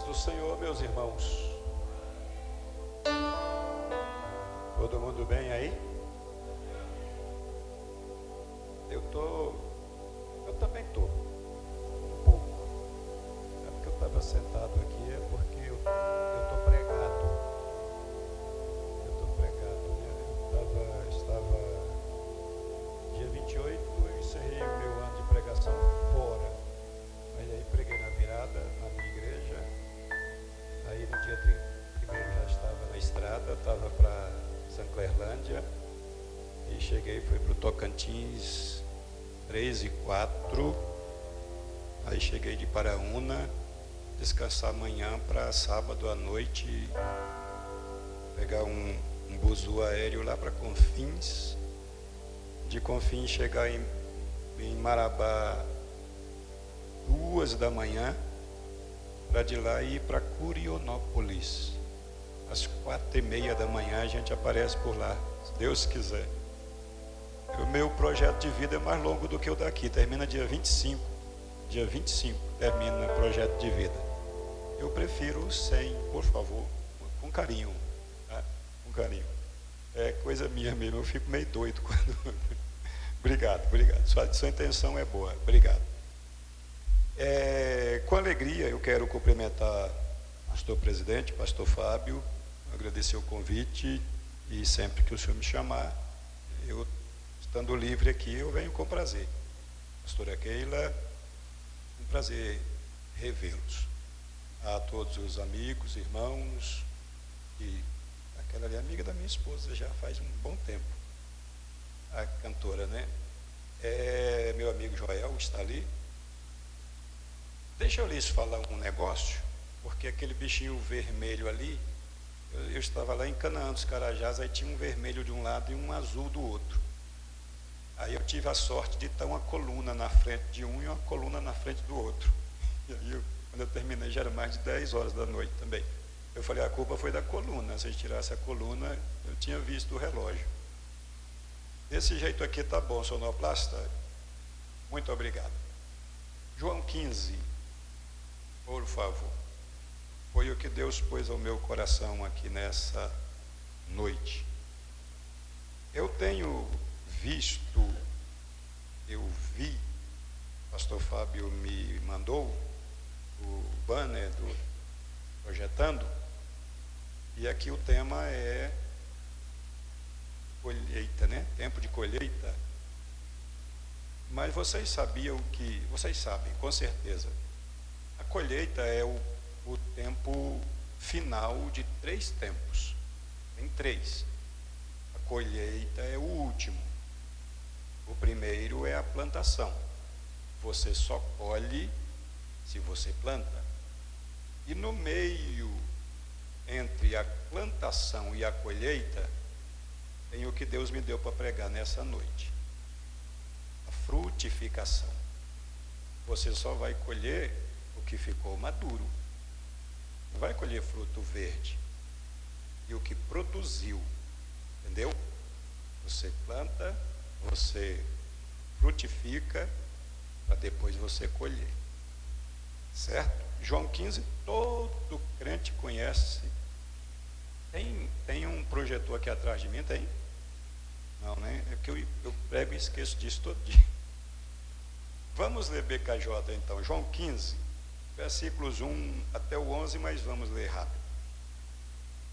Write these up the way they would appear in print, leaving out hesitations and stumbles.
do Senhor, meus irmãos. Todo mundo bem aí? Eu também tô um pouco. É porque eu estava sentado aqui, é porque eu tô pregado. Né? Estava dia 28, eu encerrei o meu ano de pregação fora. Mas aí preguei na virada, na minha igreja. Aí no dia 31 já estava na estrada, estava para Sanclerlândia. E cheguei, fui para o Tocantins 3 e 4. Aí cheguei de Paraúna, descansar amanhã para sábado à noite, pegar um buzu aéreo lá para Confins. De Confins chegar em Marabá 2 da manhã, para de lá ir para Curionópolis. Às 4h30 da manhã a gente aparece por lá, se Deus quiser. O meu projeto de vida é mais longo do que o daqui, termina dia 25. Dia 25 termina o projeto de vida. Eu prefiro o 100, por favor, com carinho, tá? Com carinho. É coisa minha mesmo, eu fico meio doido quando... Obrigado. Sua intenção é boa, obrigado. Com alegria eu quero cumprimentar o pastor presidente, pastor Fábio, agradecer o convite e sempre que o senhor me chamar, eu estando livre aqui, eu venho com prazer. Pastora Keila, um prazer revê-los. A todos os amigos, irmãos, e aquela ali é amiga da minha esposa já faz um bom tempo, a cantora, né? Meu amigo Joel está ali. Deixa eu lhes falar um negócio, porque aquele bichinho vermelho ali, eu estava lá em Canaã dos Carajás, aí tinha um vermelho de um lado e um azul do outro. Aí eu tive a sorte de estar uma coluna na frente de um e uma coluna na frente do outro. E aí, quando eu terminei, já era mais de 10 horas da noite também. Eu falei, a culpa foi da coluna, se eu tirasse a coluna, eu tinha visto o relógio. Desse jeito aqui tá bom, sonoplasta? Muito obrigado. João 15, por favor. Foi o que Deus pôs ao meu coração aqui nessa noite. Eu tenho visto, eu vi, o pastor Fábio me mandou o banner do Projetando, e aqui o tema é colheita, né? Tempo de colheita. Mas vocês sabem, com certeza, a colheita é o tempo final de 3 tempos. Tem 3. A colheita é o último. O primeiro é a plantação. Você só colhe se você planta. E no meio, entre a plantação e a colheita, tem o que Deus me deu para pregar nessa noite. A frutificação. Você só vai colher o que ficou maduro. Não vai colher fruto verde. E o que produziu. Entendeu? Você planta, você frutifica, para depois você colher. Certo? João 15, todo crente conhece. Tem um projetor aqui atrás de mim, tem? Não, né? É que eu prego e esqueço disso todo dia. Vamos ler BKJ então, João 15, versículos 1 até o 11, mas vamos ler rápido.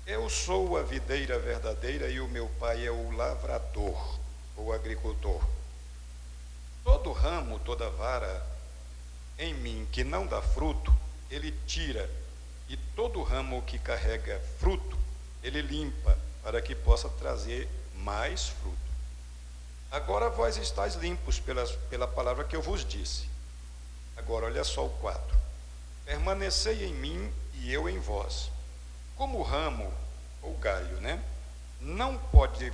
Eu sou a videira verdadeira e o meu pai é o lavrador, ou agricultor. Todo ramo, toda vara em mim que não dá fruto, ele tira, e todo ramo que carrega fruto, ele limpa, para que possa trazer mais fruto. Agora vós estáis limpos pela palavra que eu vos disse. Agora olha só o 4. Permanecei em mim e eu em vós. Como o ramo, ou galho, né? Não pode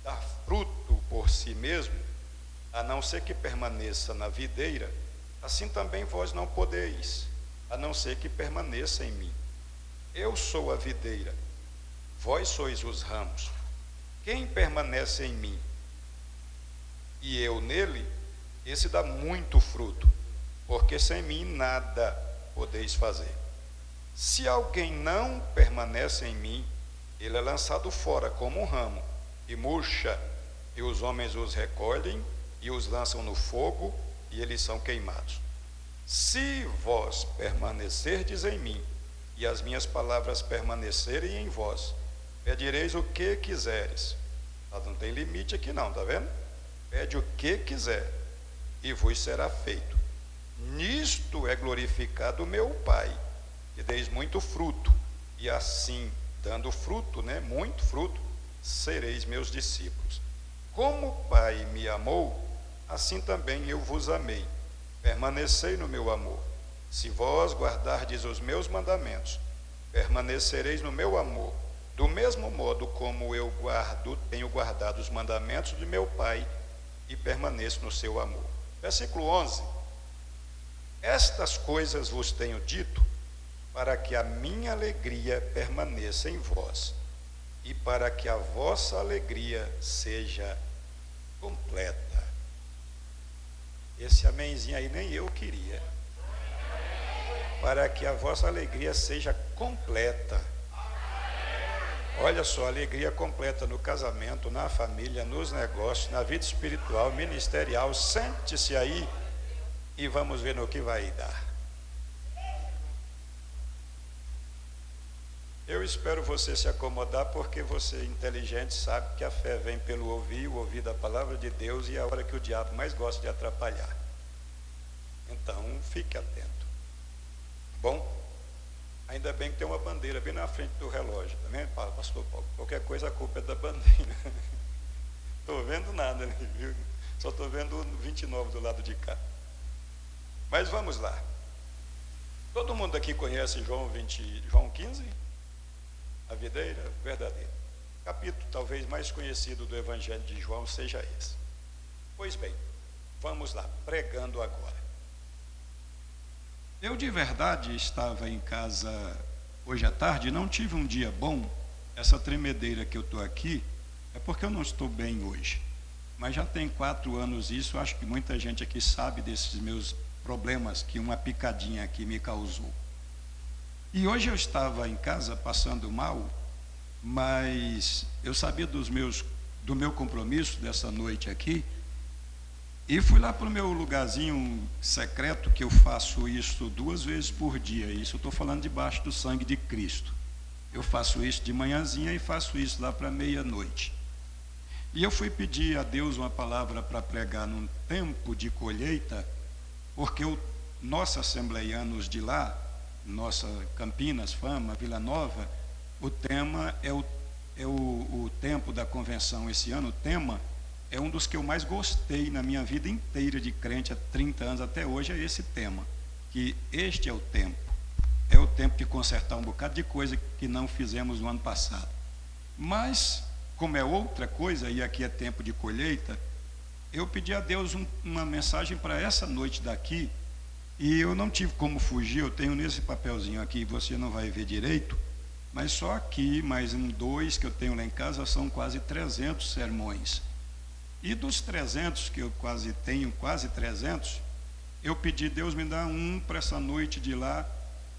dar fruto por si mesmo, a não ser que permaneça na videira, assim também vós não podeis, a não ser que permaneça em mim. Eu sou a videira, vós sois os ramos. Quem permanece em mim e eu nele, esse dá muito fruto, porque sem mim nada podeis fazer. Se alguém não permanece em mim, ele é lançado fora como um ramo, e murcha, e os homens os recolhem, e os lançam no fogo, e eles são queimados. Se vós permanecerdes em mim, e as minhas palavras permanecerem em vós, pedireis o que quiseres. Não tem limite aqui não, está vendo? Pede o que quiser, e vos será feito. Nisto é glorificado o meu Pai, que deis muito fruto, e assim, dando fruto, muito fruto, sereis meus discípulos. Como o Pai me amou, assim também eu vos amei. Permanecei no meu amor. Se vós guardardes os meus mandamentos, permanecereis no meu amor, do mesmo modo como eu tenho guardado os mandamentos de meu Pai e permaneço no seu amor. Versículo 11. Estas coisas vos tenho dito, para que a minha alegria permaneça em vós, e para que a vossa alegria seja completa. Esse amenzinho aí nem eu queria. Para que a vossa alegria seja completa. Olha só, alegria completa no casamento, na família, nos negócios, na vida espiritual, ministerial. Sente-se aí e vamos ver no que vai dar. Eu espero você se acomodar, porque você inteligente sabe que a fé vem pelo ouvir, o ouvir da palavra de Deus, e é a hora que o diabo mais gosta de atrapalhar. Então, fique atento. Bom, ainda bem que tem uma bandeira bem na frente do relógio, tá vendo, pastor Paulo? Qualquer coisa a culpa é da bandeira. Estou vendo nada, viu? Só estou vendo o 29 do lado de cá. Mas vamos lá. Todo mundo aqui conhece João 15? A videira verdadeira. Capítulo talvez mais conhecido do Evangelho de João seja esse. Pois bem, vamos lá, pregando agora. Eu de verdade estava em casa hoje à tarde, não tive um dia bom. Essa tremedeira que eu estou aqui é porque eu não estou bem hoje. Mas já tem 4 anos isso, acho que muita gente aqui sabe desses meus problemas que uma picadinha aqui me causou. E hoje eu estava em casa passando mal, mas eu sabia do meu compromisso dessa noite aqui, e fui lá para o meu lugarzinho secreto, que eu faço isso 2 vezes por dia. Isso eu estou falando debaixo do sangue de Cristo. Eu faço isso de manhãzinha e faço isso lá para meia-noite. E eu fui pedir a Deus uma palavra para pregar num tempo de colheita, porque nossos assembleianos de lá, nossa Campinas, Fama, Vila Nova, o tema é o tempo da convenção esse ano. O tema é um dos que eu mais gostei na minha vida inteira de crente, há 30 anos até hoje, é esse tema, que este é o tempo de consertar um bocado de coisa que não fizemos no ano passado. Mas, como é outra coisa, e aqui é tempo de colheita, eu pedi a Deus uma mensagem para essa noite daqui, e eu não tive como fugir. Eu tenho nesse papelzinho aqui, você não vai ver direito, mas só aqui, mais 2 que eu tenho lá em casa, são quase 300 sermões. E dos 300 que eu quase tenho, quase 300, eu pedi, Deus me dá um para essa noite de lá,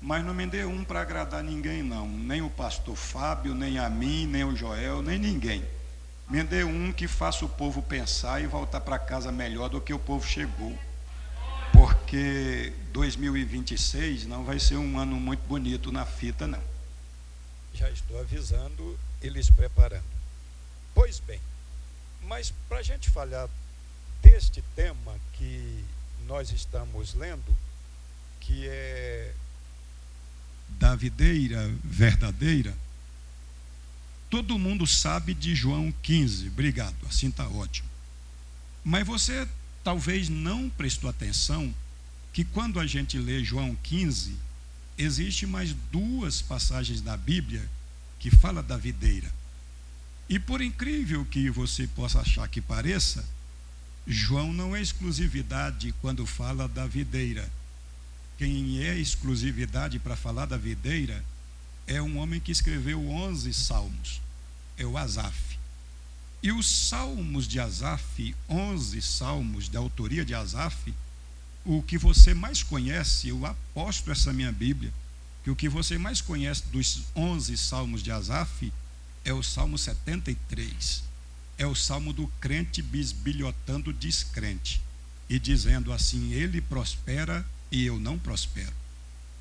mas não me dê um para agradar ninguém não, nem o pastor Fábio, nem a mim, nem o Joel, nem ninguém. Me dê um que faça o povo pensar e voltar para casa melhor do que o povo chegou. Porque 2026 não vai ser um ano muito bonito na fita, não. Já estou avisando, eles preparando. Pois bem, mas para a gente falar deste tema que nós estamos lendo, que é da videira verdadeira, todo mundo sabe de João 15, obrigado, assim está ótimo. Mas você talvez não prestou atenção que quando a gente lê João 15, existe mais 2 passagens da Bíblia que fala da videira. E por incrível que você possa achar que pareça, João não é exclusividade quando fala da videira. Quem é exclusividade para falar da videira é um homem que escreveu 11 salmos, é o Asaf. E os salmos de Asaf, 11 salmos da autoria de Asaf, o que você mais conhece, eu aposto essa minha Bíblia, que o que você mais conhece dos 11 salmos de Asaf é o Salmo 73. É o salmo do crente bisbilhotando o descrente e dizendo assim: ele prospera e eu não prospero.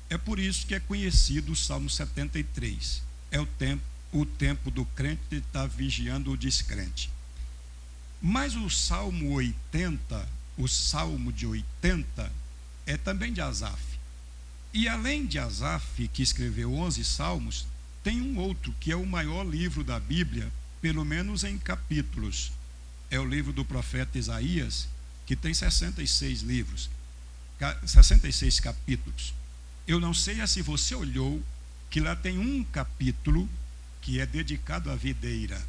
É por isso que é conhecido o Salmo 73. É o tempo do crente estar vigiando o descrente. Mas o Salmo 80, o Salmo de 80, é também de Asaf. E além de Asaf, que escreveu 11 salmos, tem um outro, que é o maior livro da Bíblia, pelo menos em capítulos. É o livro do profeta Isaías, que tem 66 livros, 66 capítulos. Eu não sei se você olhou, que lá tem um capítulo que é dedicado à videira.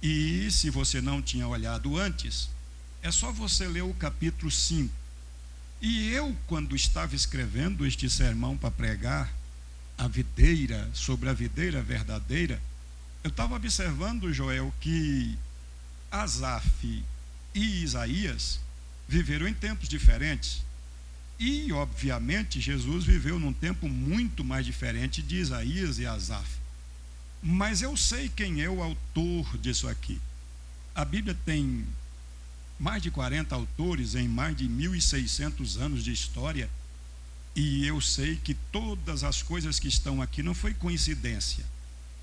E se você não tinha olhado antes, é só você ler o capítulo 5. E eu, quando estava escrevendo este sermão para pregar a videira, sobre a videira verdadeira, eu estava observando, Joel, que Asaf e Isaías viveram em tempos diferentes. E, obviamente, Jesus viveu num tempo muito mais diferente de Isaías e Asaf. Mas eu sei quem é o autor disso aqui. A Bíblia tem mais de 40 autores em mais de 1.600 anos de história. E eu sei que todas as coisas que estão aqui não foi coincidência.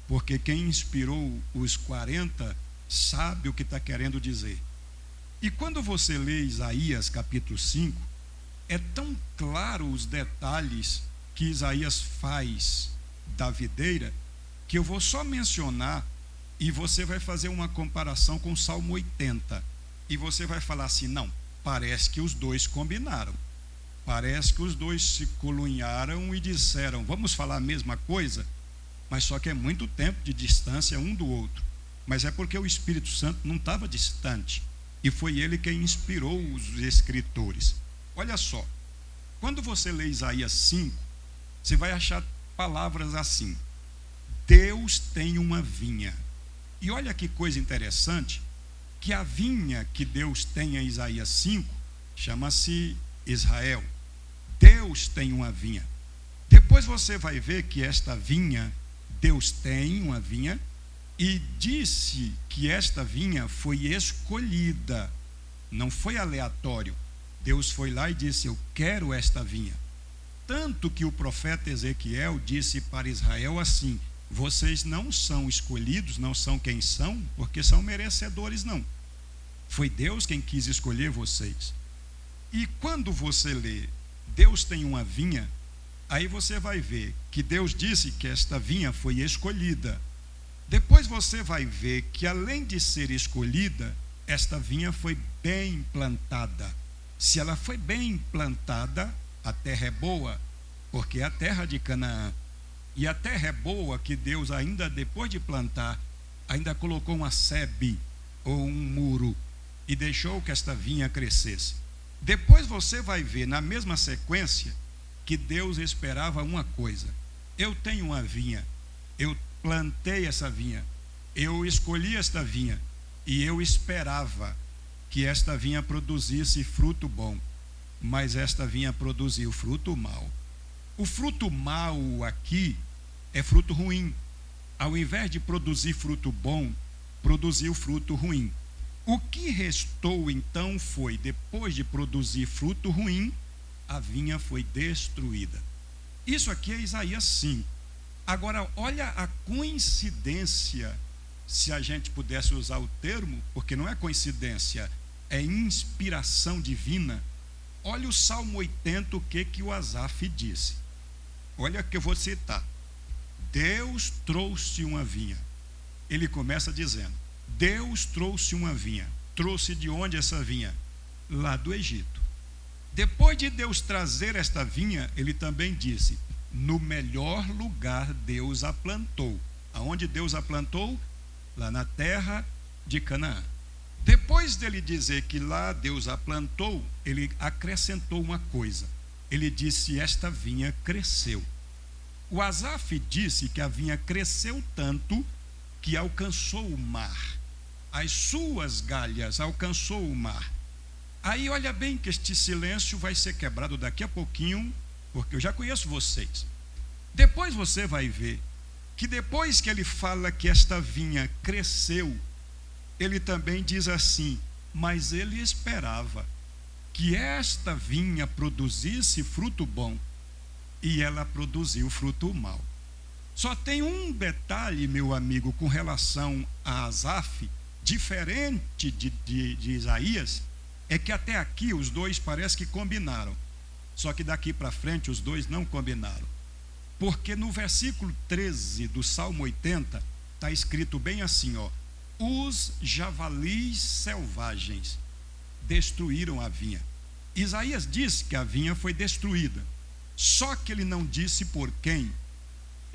Porque quem inspirou os 40 sabe o que está querendo dizer. E quando você lê Isaías capítulo 5, é tão claro os detalhes que Isaías faz da videira, que eu vou só mencionar e você vai fazer uma comparação com o Salmo 80. E você vai falar assim: não, parece que os dois combinaram. Parece que os dois se colunharam e disseram: vamos falar a mesma coisa, mas só que é muito tempo de distância um do outro. Mas é porque o Espírito Santo não estava distante, e foi ele quem inspirou os escritores. Olha só, quando você lê Isaías 5, você vai achar palavras assim: Deus tem uma vinha. E olha que coisa interessante, que a vinha que Deus tem em Isaías 5 chama-se Israel. Deus tem uma vinha. Depois você vai ver que esta vinha, Deus tem uma vinha, e disse que esta vinha foi escolhida, não foi aleatório. Deus foi lá e disse: eu quero esta vinha. Tanto que o profeta Ezequiel disse para Israel assim: vocês não são escolhidos, não são quem são, porque são merecedores, não. Foi Deus quem quis escolher vocês. E quando você lê Deus tem uma vinha, aí você vai ver que Deus disse que esta vinha foi escolhida. Depois você vai ver que, além de ser escolhida, esta vinha foi bem plantada. Se ela foi bem plantada, a terra é boa, porque é a terra de Canaã. E a terra é boa que Deus, ainda depois de plantar, ainda colocou uma sebe ou um muro e deixou que esta vinha crescesse. Depois você vai ver, na mesma sequência, que Deus esperava uma coisa: eu tenho uma vinha, eu plantei essa vinha, eu escolhi esta vinha, e eu esperava que esta vinha produzisse fruto bom, mas esta vinha produziu fruto mau. O fruto mau aqui é fruto ruim. Ao invés de produzir fruto bom, produziu fruto ruim. O que restou então foi, depois de produzir fruto ruim, a vinha foi destruída. Isso aqui é Isaías 5. Agora, olha a coincidência, se a gente pudesse usar o termo, porque não é coincidência, é inspiração divina. Olha o Salmo 80, o que o Asaf disse. Olha que eu vou citar. Deus trouxe uma vinha. Ele começa dizendo: Deus trouxe uma vinha. Trouxe de onde essa vinha? Lá do Egito. Depois de Deus trazer esta vinha, ele também disse: no melhor lugar Deus a plantou. Aonde Deus a plantou? Lá na terra de Canaã. Depois dele dizer que lá Deus a plantou, ele acrescentou uma coisa. Ele disse: esta vinha cresceu. O Asaf disse que a vinha cresceu tanto que alcançou o mar. As suas galhas alcançou o mar. Aí olha bem que este silêncio vai ser quebrado daqui a pouquinho, porque eu já conheço vocês. Depois você vai ver que depois que ele fala que esta vinha cresceu, ele também diz assim: mas ele esperava que esta vinha produzisse fruto bom, e ela produziu fruto mau. Só tem um detalhe, meu amigo, com relação a Asaf, diferente de Isaías, é que até aqui os dois parece que combinaram, só que daqui para frente os dois não combinaram, porque no versículo 13 do Salmo 80 está escrito bem assim, ó: os javalis selvagens destruíram a vinha. Isaías disse que a vinha foi destruída, só que ele não disse por quem.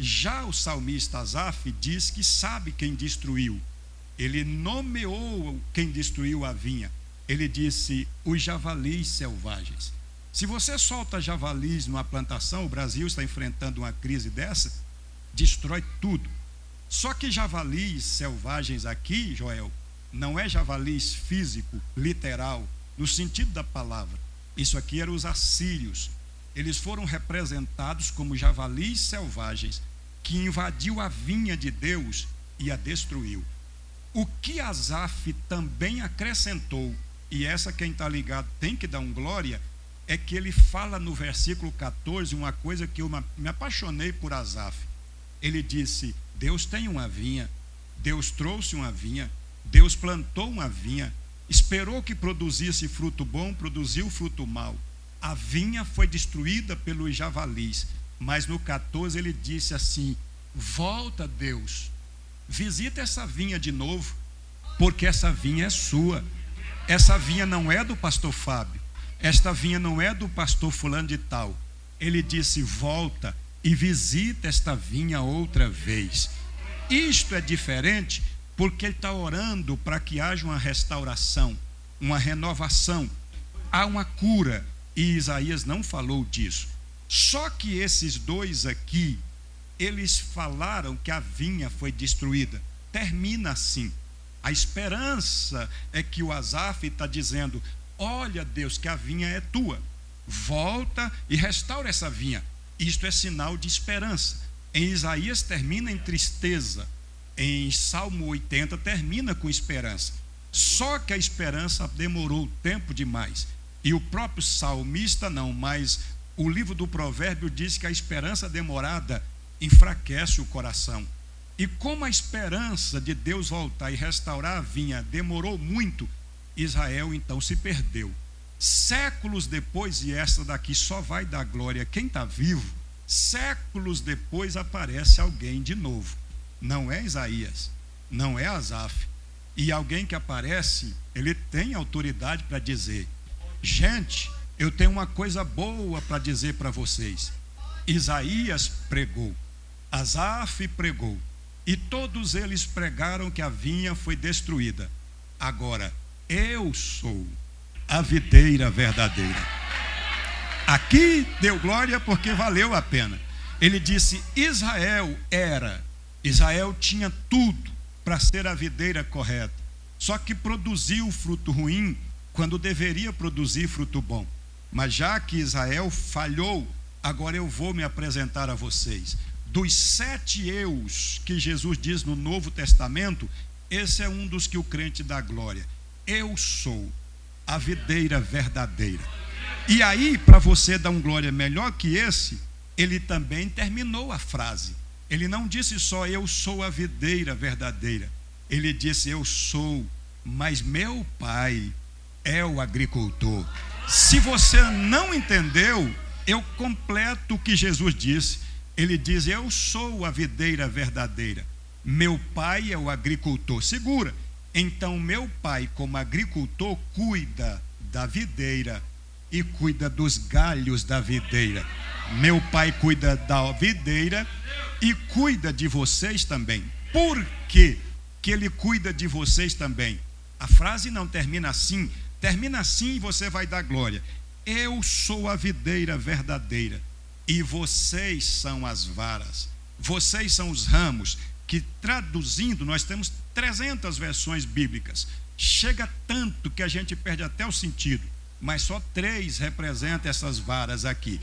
Já o salmista Asaf diz que sabe quem destruiu. Ele nomeou quem destruiu a vinha. Ele disse: os javalis selvagens. Se você solta javalis numa plantação, o Brasil está enfrentando uma crise dessa, destrói tudo. Só que javalis selvagens aqui, Joel, não é javalis físico, literal, no sentido da palavra. Isso aqui eram os assírios. Eles foram representados como javalis selvagens, que invadiu a vinha de Deus e a destruiu. O que Asaf também acrescentou, e essa quem está ligado tem que dar um glória, é que ele fala no versículo 14 uma coisa que eu me apaixonei por Asaf. Ele disse: Deus tem uma vinha, Deus trouxe uma vinha, Deus plantou uma vinha, esperou que produzisse fruto bom, produziu fruto mau. A vinha foi destruída pelos javalis, mas no 14 ele disse assim: volta, Deus, visita essa vinha de novo, porque essa vinha é sua. Essa vinha não é do pastor Fábio, esta vinha não é do pastor fulano de tal. Ele disse: volta e visita esta vinha outra vez. Isto é diferente porque ele está orando para que haja uma restauração, uma renovação, há uma cura, e Isaías não falou disso. Só que esses dois aqui, eles falaram que a vinha foi destruída. Termina assim. A esperança é que o Asaf está dizendo: olha, Deus, que a vinha é tua, volta e restaura essa vinha. Isto é sinal de esperança. Em Isaías termina em tristeza, em Salmo 80 termina com esperança. Só que a esperança demorou tempo demais, e o próprio salmista não, mas o livro do Provérbio diz que a esperança demorada enfraquece o coração. E como a esperança de Deus voltar e restaurar a vinha demorou muito, Israel então se perdeu. Séculos depois, e essa daqui só vai dar glória quem está vivo, séculos depois aparece alguém de novo. Não é Isaías, não é Asaf. E alguém que aparece, ele tem autoridade para dizer: gente, eu tenho uma coisa boa para dizer para vocês. Isaías pregou, Asaf pregou, e todos eles pregaram que a vinha foi destruída. Agora, eu sou a videira verdadeira. Aqui deu glória porque valeu a pena. Ele disse: Israel tinha tudo para ser a videira correta, só que produziu fruto ruim quando deveria produzir fruto bom. Mas já que Israel falhou, agora eu vou me apresentar a vocês. Dos 7 eus que Jesus diz no Novo Testamento, esse é um dos que o crente dá glória. Eu sou a videira verdadeira. E aí, para você dar um glória melhor que esse, ele também terminou a frase. Ele não disse só: eu sou a videira verdadeira. Ele disse: eu sou, mas meu pai é o agricultor. Se você não entendeu, eu completo o que Jesus disse. Ele diz: eu sou a videira verdadeira, meu pai é o agricultor. Segura. Então meu pai, como agricultor, cuida da videira e cuida dos galhos da videira. Meu pai cuida da videira e cuida de vocês também. Por quê que ele cuida de vocês também? A frase não termina assim. Termina assim e você vai dar glória. Eu sou a videira verdadeira e vocês são as varas. Vocês são os ramos. Que traduzindo, nós temos 300 versões bíblicas. Chega tanto que a gente perde até o sentido. Mas só 3 representam essas varas aqui.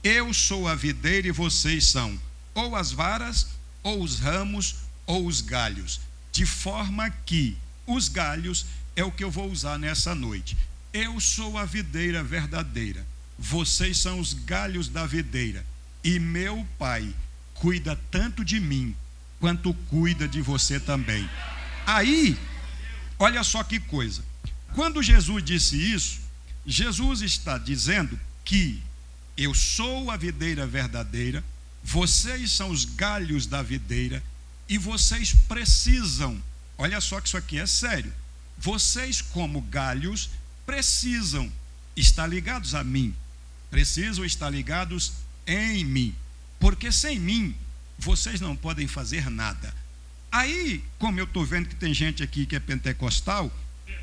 Eu sou a videira e vocês são ou as varas, ou os ramos, ou os galhos. De forma que os galhos é o que eu vou usar nessa noite. Eu sou a videira verdadeira, vocês são os galhos da videira, e meu Pai cuida tanto de mim, quanto cuida de você também. Aí, olha só que coisa, quando Jesus disse isso, Jesus está dizendo que eu sou a videira verdadeira, vocês são os galhos da videira, e vocês precisam, olha só que isso aqui é sério, vocês como galhos precisam estar ligados a mim, precisam estar ligados em mim, porque sem mim vocês não podem fazer nada. Aí, como eu estou vendo que tem gente aqui que é pentecostal,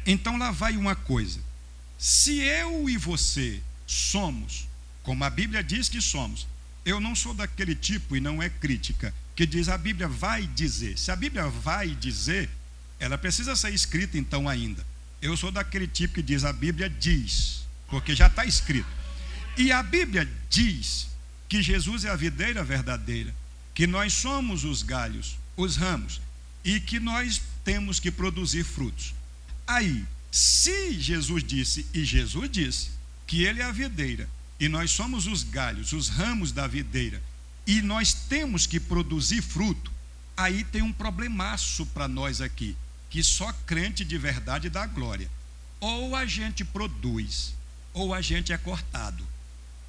então lá vai uma coisa, se eu e você somos, como a Bíblia diz que somos, eu não sou daquele tipo, e não é crítica, que diz a Bíblia vai dizer. Se a Bíblia vai dizer, ela precisa ser escrita então ainda. Eu sou daquele tipo que diz a Bíblia diz, porque já está escrito. E a Bíblia diz que Jesus é a videira verdadeira, que nós somos os galhos, os ramos, e que nós temos que produzir frutos. Aí, se Jesus disse, e Jesus disse, que Ele é a videira, e nós somos os galhos, os ramos da videira, e nós temos que produzir fruto, aí tem um problemaço para nós aqui, que só crente de verdade dá glória. Ou a gente produz, ou a gente é cortado.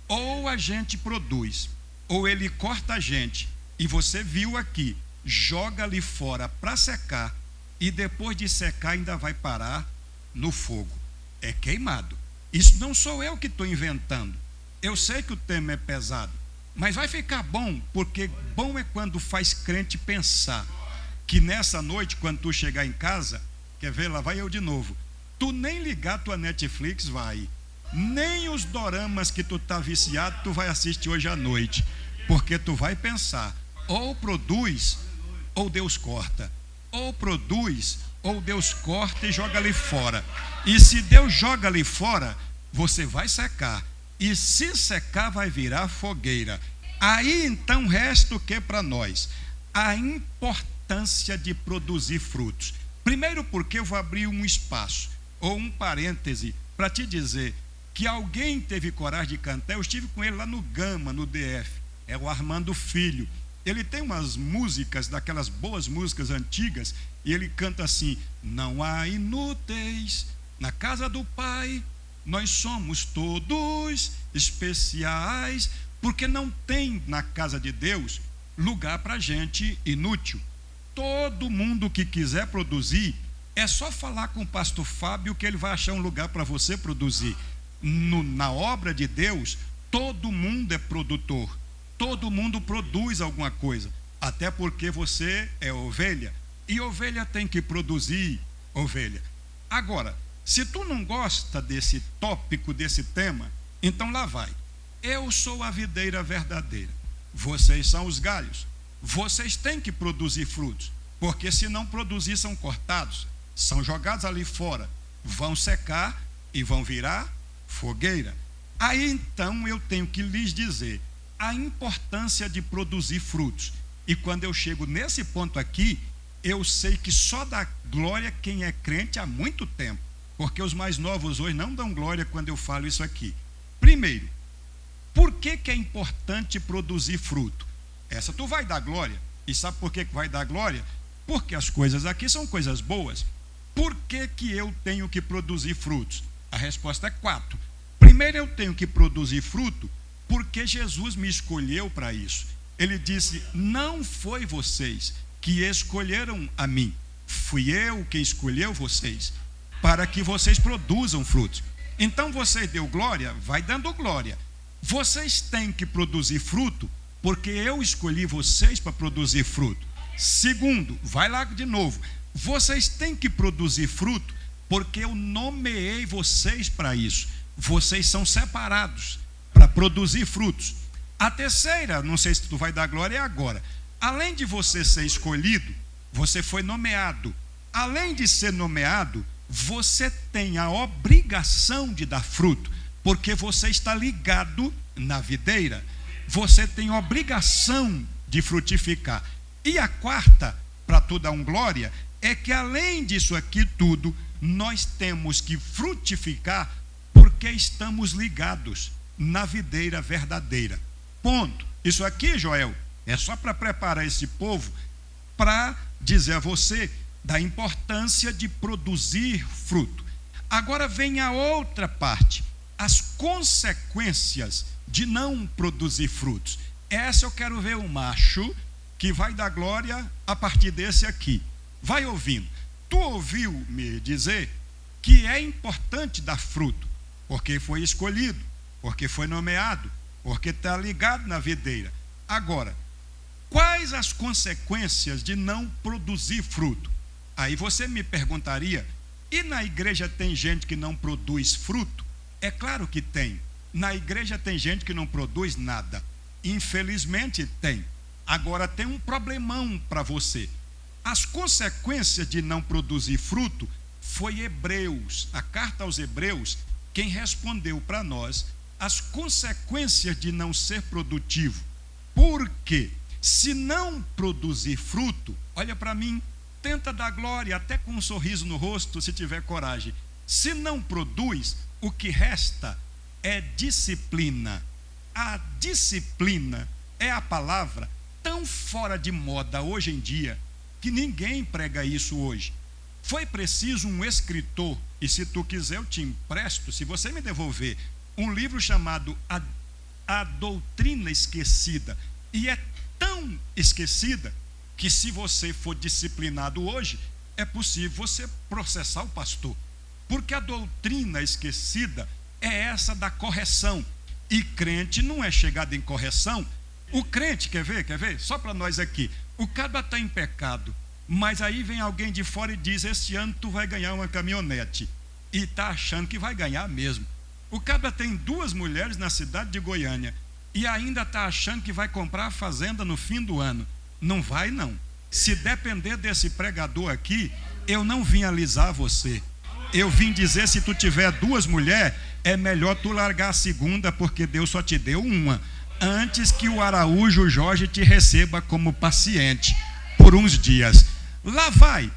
Ou a gente produz, ou ele corta a gente, e você viu aqui, joga ali fora para secar, e depois de secar ainda vai parar no fogo. É queimado. Isso não sou eu que estou inventando. Eu sei que o tema é pesado, mas vai ficar bom, porque bom é quando faz crente pensar que nessa noite, quando tu chegar em casa, quer ver, lá vai eu de novo, tu nem ligar tua Netflix vai, nem os doramas que tu tá viciado, tu vai assistir hoje à noite, porque tu vai pensar, ou produz, ou Deus corta, ou produz, ou Deus corta e joga ali fora, e se Deus joga ali fora, você vai secar, e se secar vai virar fogueira. Aí então resta o que para nós? A importância de produzir frutos. Primeiro porque eu vou abrir um espaço, ou um parêntese, para te dizer que alguém teve coragem de cantar. Eu estive com ele lá no Gama, no DF, é o Armando Filho. Ele tem umas músicas, daquelas boas músicas antigas, e ele canta assim: não há inúteis na casa do Pai, nós somos todos especiais, porque não tem na casa de Deus lugar para gente inútil. Todo mundo que quiser produzir, é só falar com o pastor Fábio que ele vai achar um lugar para você produzir. Na obra de Deus, todo mundo é produtor, todo mundo produz alguma coisa, até porque você é ovelha, e ovelha tem que produzir ovelha. Agora, se tu não gosta desse tópico, desse tema, então lá vai. Eu sou a videira verdadeira, vocês são os galhos, vocês têm que produzir frutos, porque se não produzir são cortados, são jogados ali fora, vão secar e vão virar fogueira. Aí então eu tenho que lhes dizer a importância de produzir frutos, e quando eu chego nesse ponto aqui, eu sei que só dá glória quem é crente há muito tempo, porque os mais novos hoje não dão glória quando eu falo isso aqui. Primeiro, por que é importante produzir fruto? Essa tu vai dar glória. E sabe por que vai dar glória? Porque as coisas aqui são coisas boas. Por que eu tenho que produzir frutos? A resposta é 4. Primeiro, eu tenho que produzir fruto porque Jesus me escolheu para isso. Ele disse: não foi vocês que escolheram a mim, fui eu que escolheu vocês, para que vocês produzam frutos. Então você deu glória, vai dando glória. Vocês têm que produzir fruto, porque eu escolhi vocês para produzir fruto. Segundo, vai lá de novo, vocês têm que produzir fruto, porque eu nomeei vocês para isso. Vocês são separados para produzir frutos. A terceira, não sei se tu vai dar glória, é agora. Além de você ser escolhido, você foi nomeado. Além de ser nomeado, você tem a obrigação de dar fruto, porque você está ligado na videira. Você tem obrigação de frutificar. E a quarta, para tu dar glória, é que além disso aqui tudo, nós temos que frutificar porque estamos ligados na videira verdadeira. Ponto. Isso aqui, Joel, é só para preparar esse povo para dizer a você da importância de produzir fruto. Agora vem a outra parte, as consequências de não produzir frutos. Essa eu quero ver o macho que vai dar glória a partir desse aqui. Vai ouvindo. Tu ouviu me dizer que é importante dar fruto, porque foi escolhido, porque foi nomeado, porque está ligado na videira. Agora, quais as consequências de não produzir fruto? Aí você me perguntaria, e na igreja tem gente que não produz fruto? É claro que tem. Na igreja tem gente que não produz nada. Infelizmente tem. Agora tem um problemão para você. As consequências de não produzir fruto foi Hebreus, a carta aos Hebreus, quem respondeu para nós as consequências de não ser produtivo. Por quê? Se não produzir fruto, olha para mim, tenta dar glória, até com um sorriso no rosto, se tiver coragem. Se não produz, o que resta é disciplina. A disciplina é a palavra tão fora de moda hoje em dia, que ninguém prega isso hoje. Foi preciso um escritor, e se tu quiser eu te empresto, se você me devolver, um livro chamado A Doutrina Esquecida. E é tão esquecida que se você for disciplinado hoje, é possível você processar o pastor. Porque a doutrina esquecida é essa da correção. E crente não é chegado em correção. O crente, quer ver? Só para nós aqui. O cara está em pecado, mas aí vem alguém de fora e diz: esse ano tu vai ganhar uma caminhonete. E está achando que vai ganhar mesmo. O cara tem 2 mulheres na cidade de Goiânia e ainda está achando que vai comprar a fazenda no fim do ano. Não vai não. Se depender desse pregador aqui, eu não vim alisar você. Eu vim dizer, se tu tiver 2 mulheres, é melhor tu largar a segunda, porque Deus só te deu uma, antes que o Araújo Jorge te receba como paciente por uns dias. Lá vai.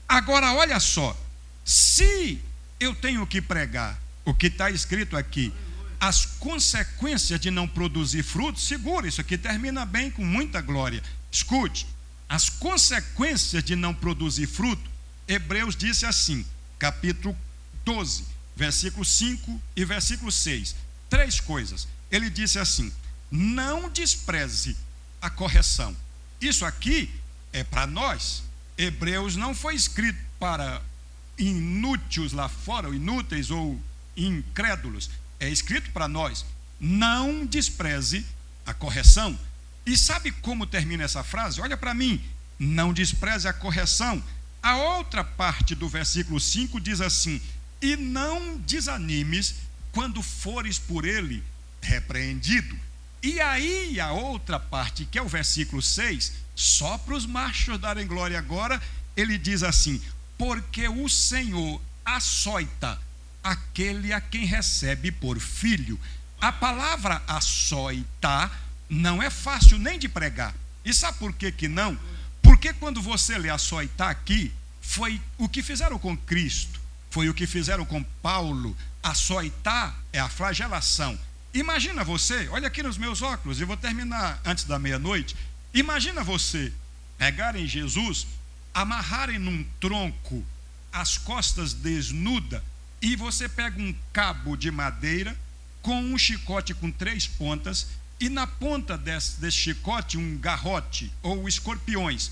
Agora olha só, se eu tenho que pregar o que está escrito aqui, as consequências de não produzir frutos, segura, isso aqui termina bem, com muita glória. Escute, as consequências de não produzir fruto, Hebreus disse assim, capítulo 12, versículo 5 e versículo 6, 3 coisas. Ele disse assim: não despreze a correção. Isso aqui é para nós. Hebreus não foi escrito para inúteis lá fora, ou inúteis ou incrédulos. É escrito para nós. Não despreze a correção. E sabe como termina essa frase? Olha para mim. Não despreze a correção. A outra parte do versículo 5 diz assim: e não desanimes quando fores por ele repreendido. E aí a outra parte, que é o versículo 6, só para os machos darem glória agora, ele diz assim: porque o Senhor açoita aquele a quem recebe por filho. A palavra açoitar não é fácil nem de pregar. E sabe por que que não? Porque quando você lê açoitar aqui, foi o que fizeram com Cristo, foi o que fizeram com Paulo. Açoitar é a flagelação. Imagina você, olha aqui nos meus óculos, eu vou terminar antes da meia-noite. Imagina você pegarem Jesus, amarrarem num tronco as costas desnudas, e você pega um cabo de madeira com um chicote com 3 pontas, e na ponta desse chicote um garrote ou escorpiões,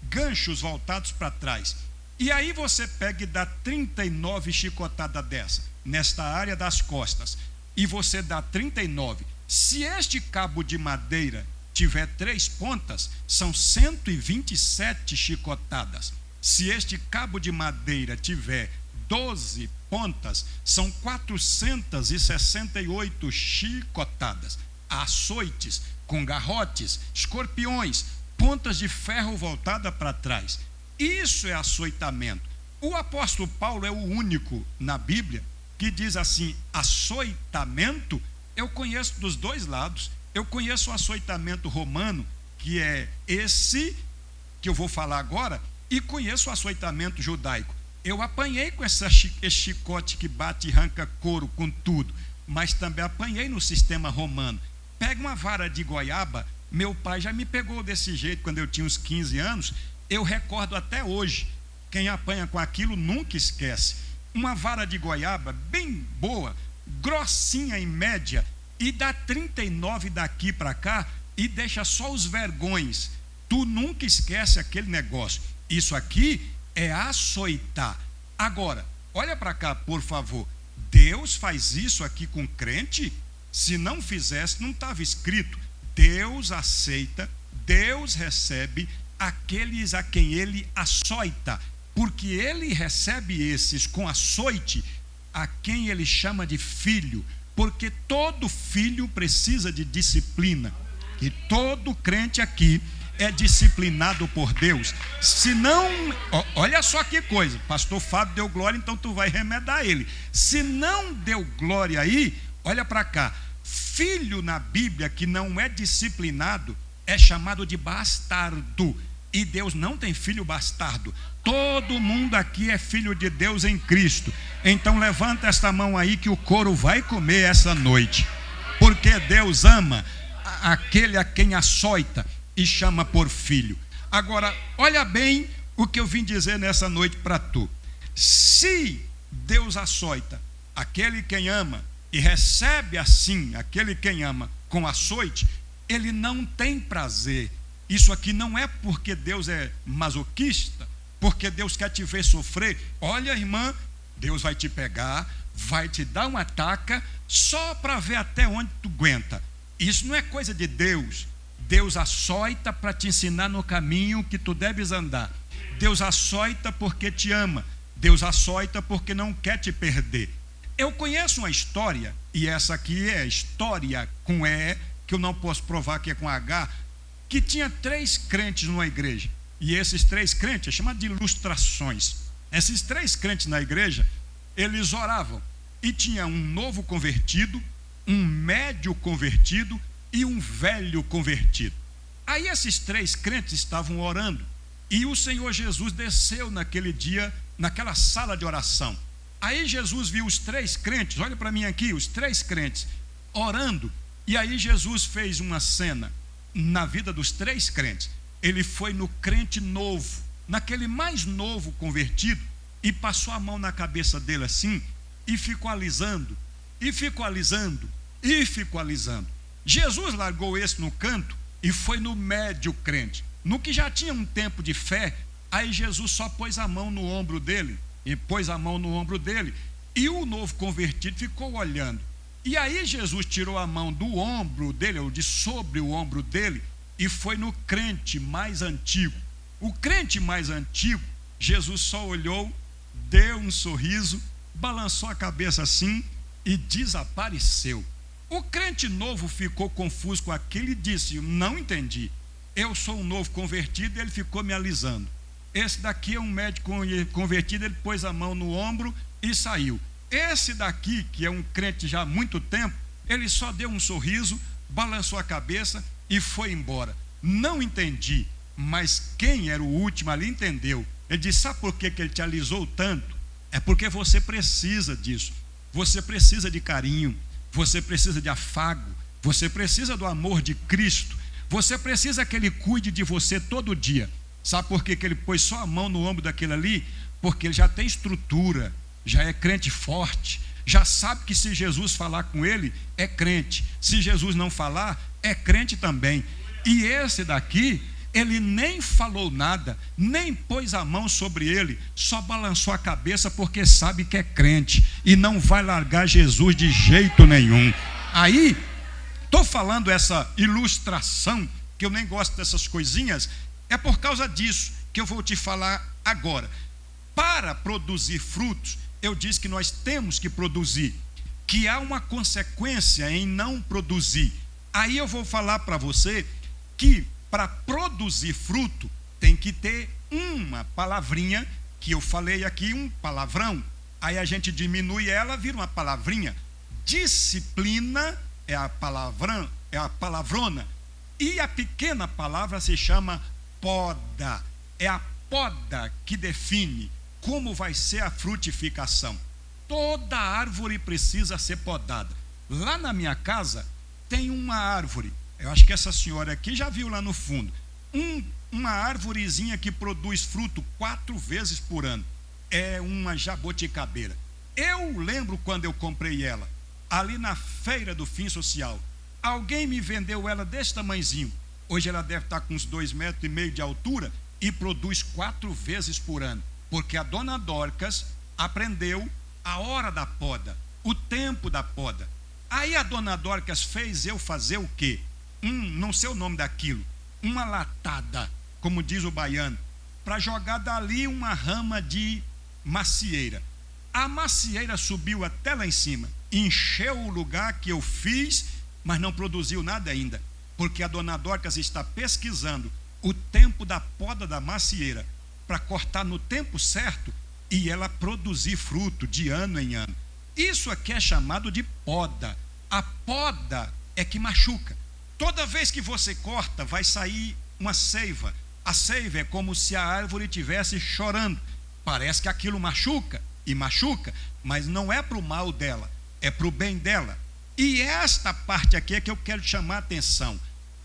ganchos voltados para trás. E aí você pega e dá 39 chicotadas dessa, nesta área das costas, e você dá 39. Se este cabo de madeira tiver 3 pontas, são 127 chicotadas. Se este cabo de madeira tiver 12 pontas, são 468 chicotadas. Açoites, com garrotes, escorpiões, pontas de ferro voltada para trás. Isso é açoitamento. O apóstolo Paulo é o único na Bíblia que diz assim: açoitamento. Eu conheço dos 2 lados. Eu conheço o açoitamento romano, que é esse que eu vou falar agora, e conheço o açoitamento judaico. Eu apanhei com esse chicote que bate e arranca couro com tudo, mas também apanhei no sistema romano. Pega uma vara de goiaba, meu pai já me pegou desse jeito quando eu tinha uns 15 anos, eu recordo até hoje. Quem apanha com aquilo nunca esquece. Uma vara de goiaba bem boa, grossinha em média, e dá 39 daqui para cá e deixa só os vergões. Tu nunca esquece aquele negócio. Isso aqui é açoitar. Agora, olha para cá, por favor. Deus faz isso aqui com crente? Se não fizesse, não estava escrito. Deus aceita, Deus recebe aqueles a quem ele açoita, porque ele recebe esses com açoite a quem ele chama de filho, porque todo filho precisa de disciplina, e todo crente aqui é disciplinado por Deus. Se não, olha só que coisa, pastor Fábio deu glória, então tu vai remedar ele. Se não deu glória aí, olha para cá, filho na Bíblia que não é disciplinado é chamado de bastardo, e Deus não tem filho bastardo. Todo mundo aqui é filho de Deus em Cristo. Então levanta esta mão aí que o couro vai comer essa noite, porque Deus ama aquele a quem açoita e chama por filho. Agora, olha bem o que eu vim dizer nessa noite para tu. Se Deus açoita aquele quem ama e recebe assim aquele quem ama com açoite, ele não tem prazer. Isso aqui não é porque Deus é masoquista, porque Deus quer te ver sofrer. Olha, irmã, Deus vai te pegar, vai te dar uma taca só para ver até onde tu aguenta. Isso não é coisa de Deus. Deus açoita para te ensinar no caminho que tu deves andar. Deus açoita porque te ama. Deus açoita porque não quer te perder. Eu conheço uma história, e essa aqui é história com E, que eu não posso provar que é com H, que tinha 3 crentes numa igreja. E esses 3 crentes é chamado de ilustrações. Esses 3 crentes na igreja, eles oravam. E tinha um novo convertido, um médio convertido e um velho convertido. Aí esses 3 crentes estavam orando, e o Senhor Jesus desceu naquele dia, naquela sala de oração. Aí Jesus viu os 3 crentes, olha para mim aqui, os 3 crentes orando, e aí Jesus fez uma cena na vida dos 3 crentes. Ele foi no crente novo, naquele mais novo convertido, e passou a mão na cabeça dele assim, e ficou alisando, e ficou alisando, e ficou alisando. Jesus largou esse no canto e foi no médio crente, no que já tinha um tempo de fé. Aí Jesus só pôs a mão no ombro dele, e pôs a mão no ombro dele, e o novo convertido ficou olhando. E aí Jesus tirou a mão do ombro dele, ou de sobre o ombro dele, e foi no crente mais antigo. O crente mais antigo, Jesus só olhou, deu um sorriso, balançou a cabeça assim e desapareceu. O crente novo ficou confuso com aquilo e disse: não entendi, eu sou um novo convertido. E ele ficou me alisando. Esse daqui é um médico convertido, ele pôs a mão no ombro e saiu. Esse daqui, que é um crente já há muito tempo, ele só deu um sorriso, balançou a cabeça e foi embora. Não entendi, mas quem era o último ali entendeu. Ele disse: sabe por que ele te alisou tanto? É porque você precisa disso. Você precisa de carinho, você precisa de afago, você precisa do amor de Cristo, você precisa que ele cuide de você todo dia. Sabe por que ele pôs só a mão no ombro daquele ali? Porque ele já tem estrutura, já é crente forte, já sabe que se Jesus falar com ele, é crente. Se Jesus não falar, é crente também. E esse daqui, ele nem falou nada, nem pôs a mão sobre ele, só balançou a cabeça porque sabe que é crente e não vai largar Jesus de jeito nenhum. Aí, estou falando essa ilustração, que eu nem gosto dessas coisinhas, é por causa disso que eu vou te falar agora. Para produzir frutos, eu disse que nós temos que produzir, que há uma consequência em não produzir. Aí eu vou falar para você que para produzir fruto tem que ter uma palavrinha, que eu falei aqui, um palavrão. Aí a gente diminui ela, vira uma palavrinha. Disciplina é a palavrona. E a pequena palavra se chama poda. É a poda que define como vai ser a frutificação. Toda árvore precisa ser podada. Lá na minha casa tem uma árvore, eu acho que essa senhora aqui já viu lá no fundo, uma árvorezinha que produz fruto 4 vezes por ano. É uma jabuticabeira. Eu lembro quando eu comprei ela, ali na feira do Fim Social. Alguém me vendeu ela desse tamanhozinho. Hoje ela deve estar com uns 2,5 metros de altura e produz 4 vezes por ano. Porque a dona Dorcas aprendeu a hora da poda, o tempo da poda. Aí a dona Dorcas fez eu fazer o quê? Não sei o nome daquilo, uma latada, como diz o baiano, para jogar dali uma rama de macieira. A macieira subiu até lá em cima, encheu o lugar que eu fiz, mas não produziu nada ainda, porque a dona Dorcas está pesquisando o tempo da poda da macieira, para cortar no tempo certo e ela produzir fruto de ano em ano. Isso aqui é chamado de poda. A poda é que machuca. Toda vez que você corta, vai sair uma seiva. A seiva é como se a árvore estivesse chorando. Parece que aquilo machuca, e machuca, mas não é para o mal dela, é para o bem dela. E esta parte aqui é que eu quero chamar a atenção.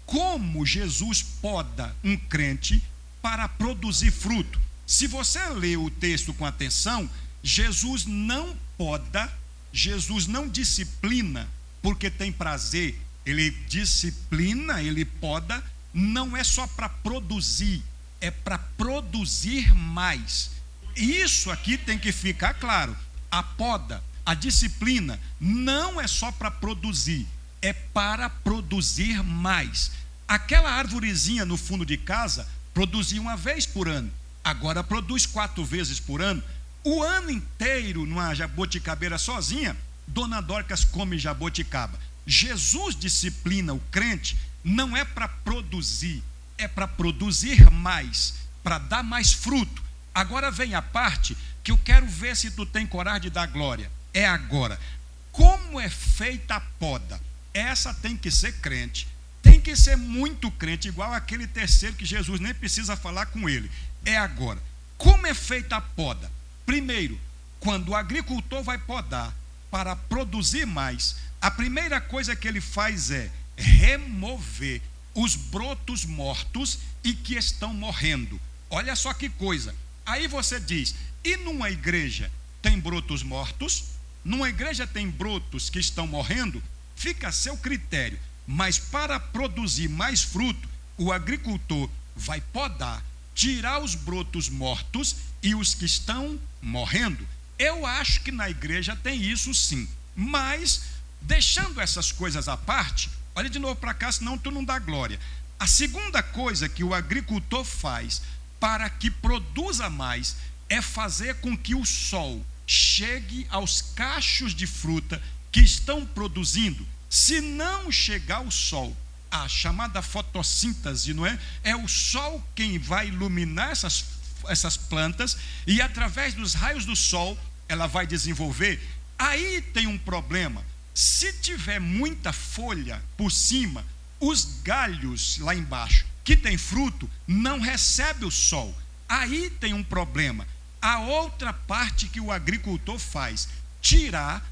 Como Jesus poda um crente para produzir fruto. Se você ler o texto com atenção, Jesus não poda, Jesus não disciplina porque tem prazer. Ele disciplina, ele poda, não é só para produzir, é para produzir mais. Isso aqui tem que ficar claro. A poda, a disciplina, não é só para produzir, é para produzir mais. Aquela arvorezinha no fundo de casa produzia 1 vez por ano, agora produz 4 vezes por ano. O ano inteiro, numa jabuticabeira sozinha, dona Dorcas come jabuticaba. Jesus disciplina o crente, não é para produzir, é para produzir mais, para dar mais fruto. Agora vem a parte que eu quero ver se tu tem coragem de dar glória. É agora. Como é feita a poda? Essa tem que ser crente. Tem que ser muito crente, igual aquele terceiro que Jesus nem precisa falar com ele. É agora. Como é feita a poda? Primeiro, quando o agricultor vai podar para produzir mais, a primeira coisa que ele faz é remover os brotos mortos e que estão morrendo. Olha só que coisa. Aí você diz, e numa igreja tem brotos mortos? Numa igreja tem brotos que estão morrendo? Fica a seu critério. Mas para produzir mais fruto, o agricultor vai podar, tirar os brotos mortos e os que estão morrendo. Eu acho que na igreja tem isso sim. Mas, deixando essas coisas à parte, olha de novo para cá, senão tu não dá glória. A segunda coisa que o agricultor faz para que produza mais é fazer com que o sol chegue aos cachos de fruta que estão produzindo. Se não chegar o sol, a chamada fotossíntese, não é? É o sol quem vai iluminar essas plantas e através dos raios do sol ela vai desenvolver. Aí tem um problema. Se tiver muita folha por cima, os galhos lá embaixo que tem fruto não recebe o sol. Aí tem um problema. A outra parte que o agricultor faz, tirar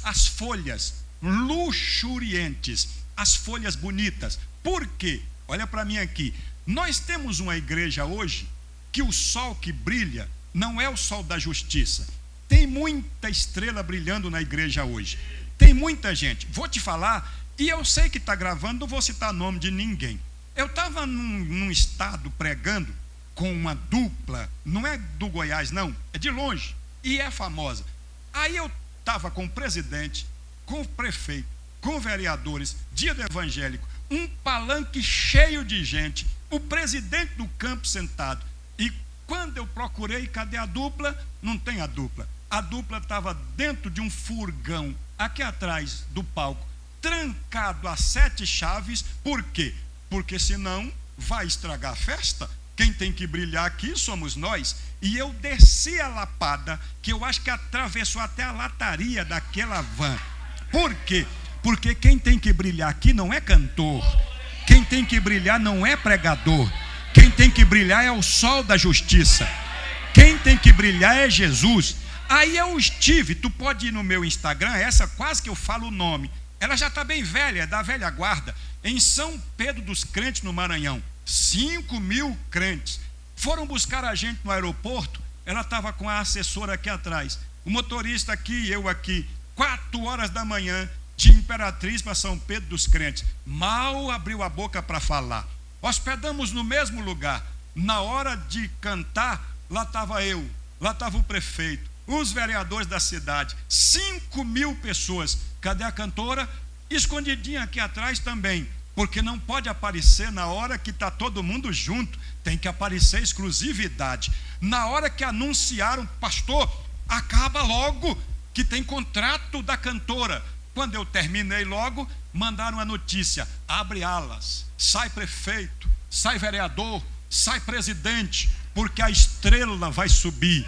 as folhas luxuriantes, as folhas bonitas. Por quê? Olha para mim aqui. Nós temos uma igreja hoje que o sol que brilha não é o sol da justiça. Tem muita estrela brilhando na igreja hoje. Tem muita gente. Vou te falar, e eu sei que está gravando, não vou citar nome de ninguém. Eu estava num estado pregando com uma dupla, não é do Goiás não, é de longe, e é famosa. Aí eu estava com o presidente, com o prefeito, com vereadores, dia do evangélico, um palanque cheio de gente, o presidente do campo sentado. E quando eu procurei, cadê a dupla? Não tem a dupla. A dupla estava dentro de um furgão, aqui atrás do palco, trancado a 7 chaves. Por quê? Porque senão vai estragar a festa. Quem tem que brilhar aqui somos nós. E eu desci a lapada, que eu acho que atravessou até a lataria daquela van. Por quê? Porque quem tem que brilhar aqui não é cantor. Quem tem que brilhar não é pregador. Quem tem que brilhar é o sol da justiça. Quem tem que brilhar é Jesus. Aí eu estive, tu pode ir no meu Instagram, essa quase que eu falo o nome. Ela já está bem velha, é da velha guarda. Em São Pedro dos Crentes, no Maranhão. 5.000 crentes. Foram buscar a gente no aeroporto. Ela estava com a assessora aqui atrás. O motorista aqui, eu aqui. 4 horas da manhã, de Imperatriz para São Pedro dos Crentes. Mal abriu a boca para falar. Hospedamos no mesmo lugar. Na hora de cantar, lá estava eu, lá estava o prefeito, os vereadores da cidade, 5.000 pessoas. Cadê a cantora? Escondidinha aqui atrás também, porque não pode aparecer na hora que está todo mundo junto, tem que aparecer exclusividade. Na hora que anunciaram, pastor, acaba logo, que tem contrato da cantora. Quando eu terminei logo, mandaram a notícia, abre alas, sai prefeito, sai vereador, sai presidente, porque a estrela vai subir,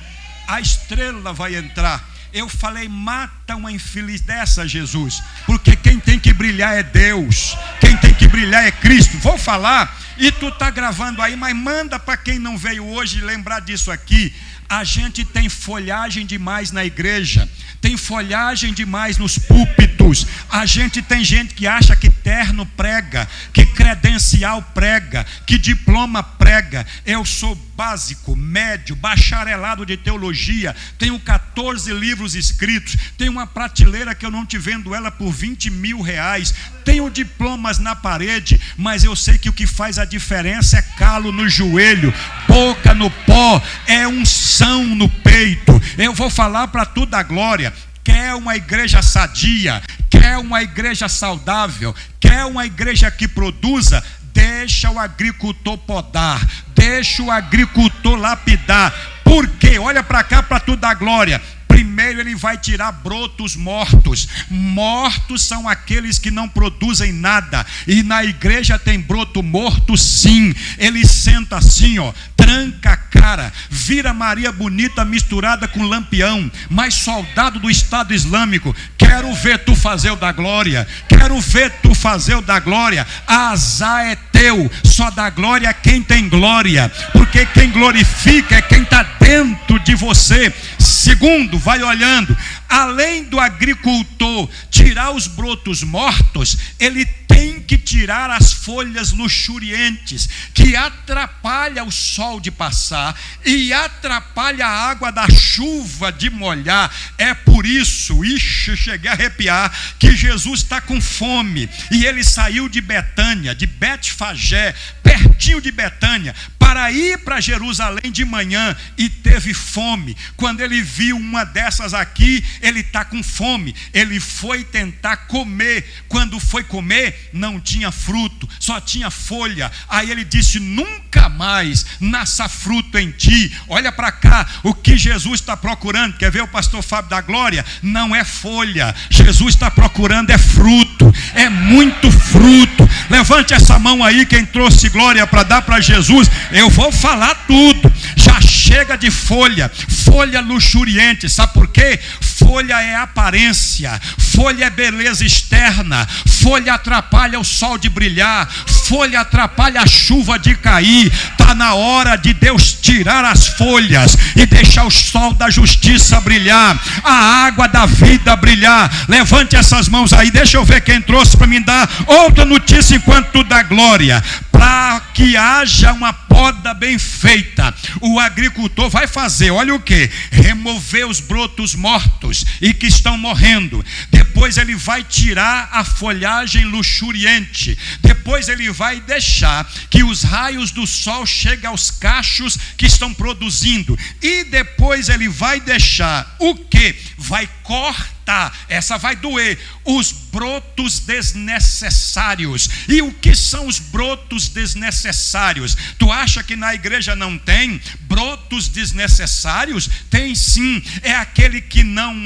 a estrela vai entrar. Eu falei, mata uma infeliz dessa, Jesus, porque quem tem que brilhar é Deus, quem tem que brilhar é Cristo. Vou falar, e tu está gravando aí, mas manda para quem não veio hoje lembrar disso aqui. A gente tem folhagem demais na igreja, tem folhagem demais nos púlpitos. A gente tem gente que acha que terno prega, que credencial prega, que diploma prega. Eu sou básico, médio, bacharelado de teologia, tenho 14 livros escritos, tenho uma prateleira que eu não te vendo ela por 20 mil reais, tenho diplomas na parede, mas eu sei que o que faz a diferença é calo no joelho, boca no pó, é unção no peito. Eu vou falar para tu da glória. Quer uma igreja sadia, quer uma igreja saudável, quer uma igreja que produza, deixa o agricultor podar, deixa o agricultor lapidar. Por quê? Olha para cá para tu dar glória. Primeiro ele vai tirar brotos mortos. Mortos são aqueles que não produzem nada. E na igreja tem broto morto sim. Ele senta assim, ó, tranca a cara, vira Maria Bonita misturada com Lampião, mais soldado do Estado Islâmico. Quero ver tu fazer o da glória, quero ver tu fazer o da glória. Azar é teu, só dá glória quem tem glória, porque quem glorifica é quem está dentro de você. Segundo, vai olhando, além do agricultor tirar os brotos mortos, ele tem que tirar as folhas luxuriantes, que atrapalha o sol de passar e atrapalha a água da chuva de molhar. É por isso, cheguei a arrepiar, que Jesus está com fome, e ele saiu de Betânia, de Betfagé, pertinho de Betânia, para ir para Jerusalém de manhã, e teve fome. Quando ele viu uma dessas aqui, ele está com fome, ele foi tentar comer. Quando foi comer, não tinha fruto, só tinha folha. Aí ele disse, nunca mais nasça fruto em ti. Olha para cá, o que Jesus está procurando, quer ver o pastor Fábio da glória? Não é folha, Jesus está procurando é fruto, é muito fruto. Levante essa mão aí, quem trouxe glória para dar para Jesus. Eu vou falar tudo, já chega de folha, folha luxuriante. Sabe por quê? Folha é aparência, folha é beleza externa, folha atrapalha o sol de brilhar, folha atrapalha a chuva de cair. Está na hora de Deus tirar as folhas e deixar o sol da justiça brilhar, a água da vida brilhar. Levante essas mãos aí, deixa eu ver quem trouxe para me dar outra notícia enquanto tu dá glória. Para que haja uma poda bem feita, o agricultor vai fazer, olha o que? Remover os brotos mortos e que estão morrendo. Depois ele vai tirar a folhagem luxuriante. Depois ele vai deixar que os raios do sol cheguem aos cachos que estão produzindo. E depois ele vai deixar o que? Vai cortar, essa vai doer, os brotos desnecessários. E o que são os brotos desnecessários? Tu acha que na igreja não tem brotos desnecessários? Tem sim. É aquele que não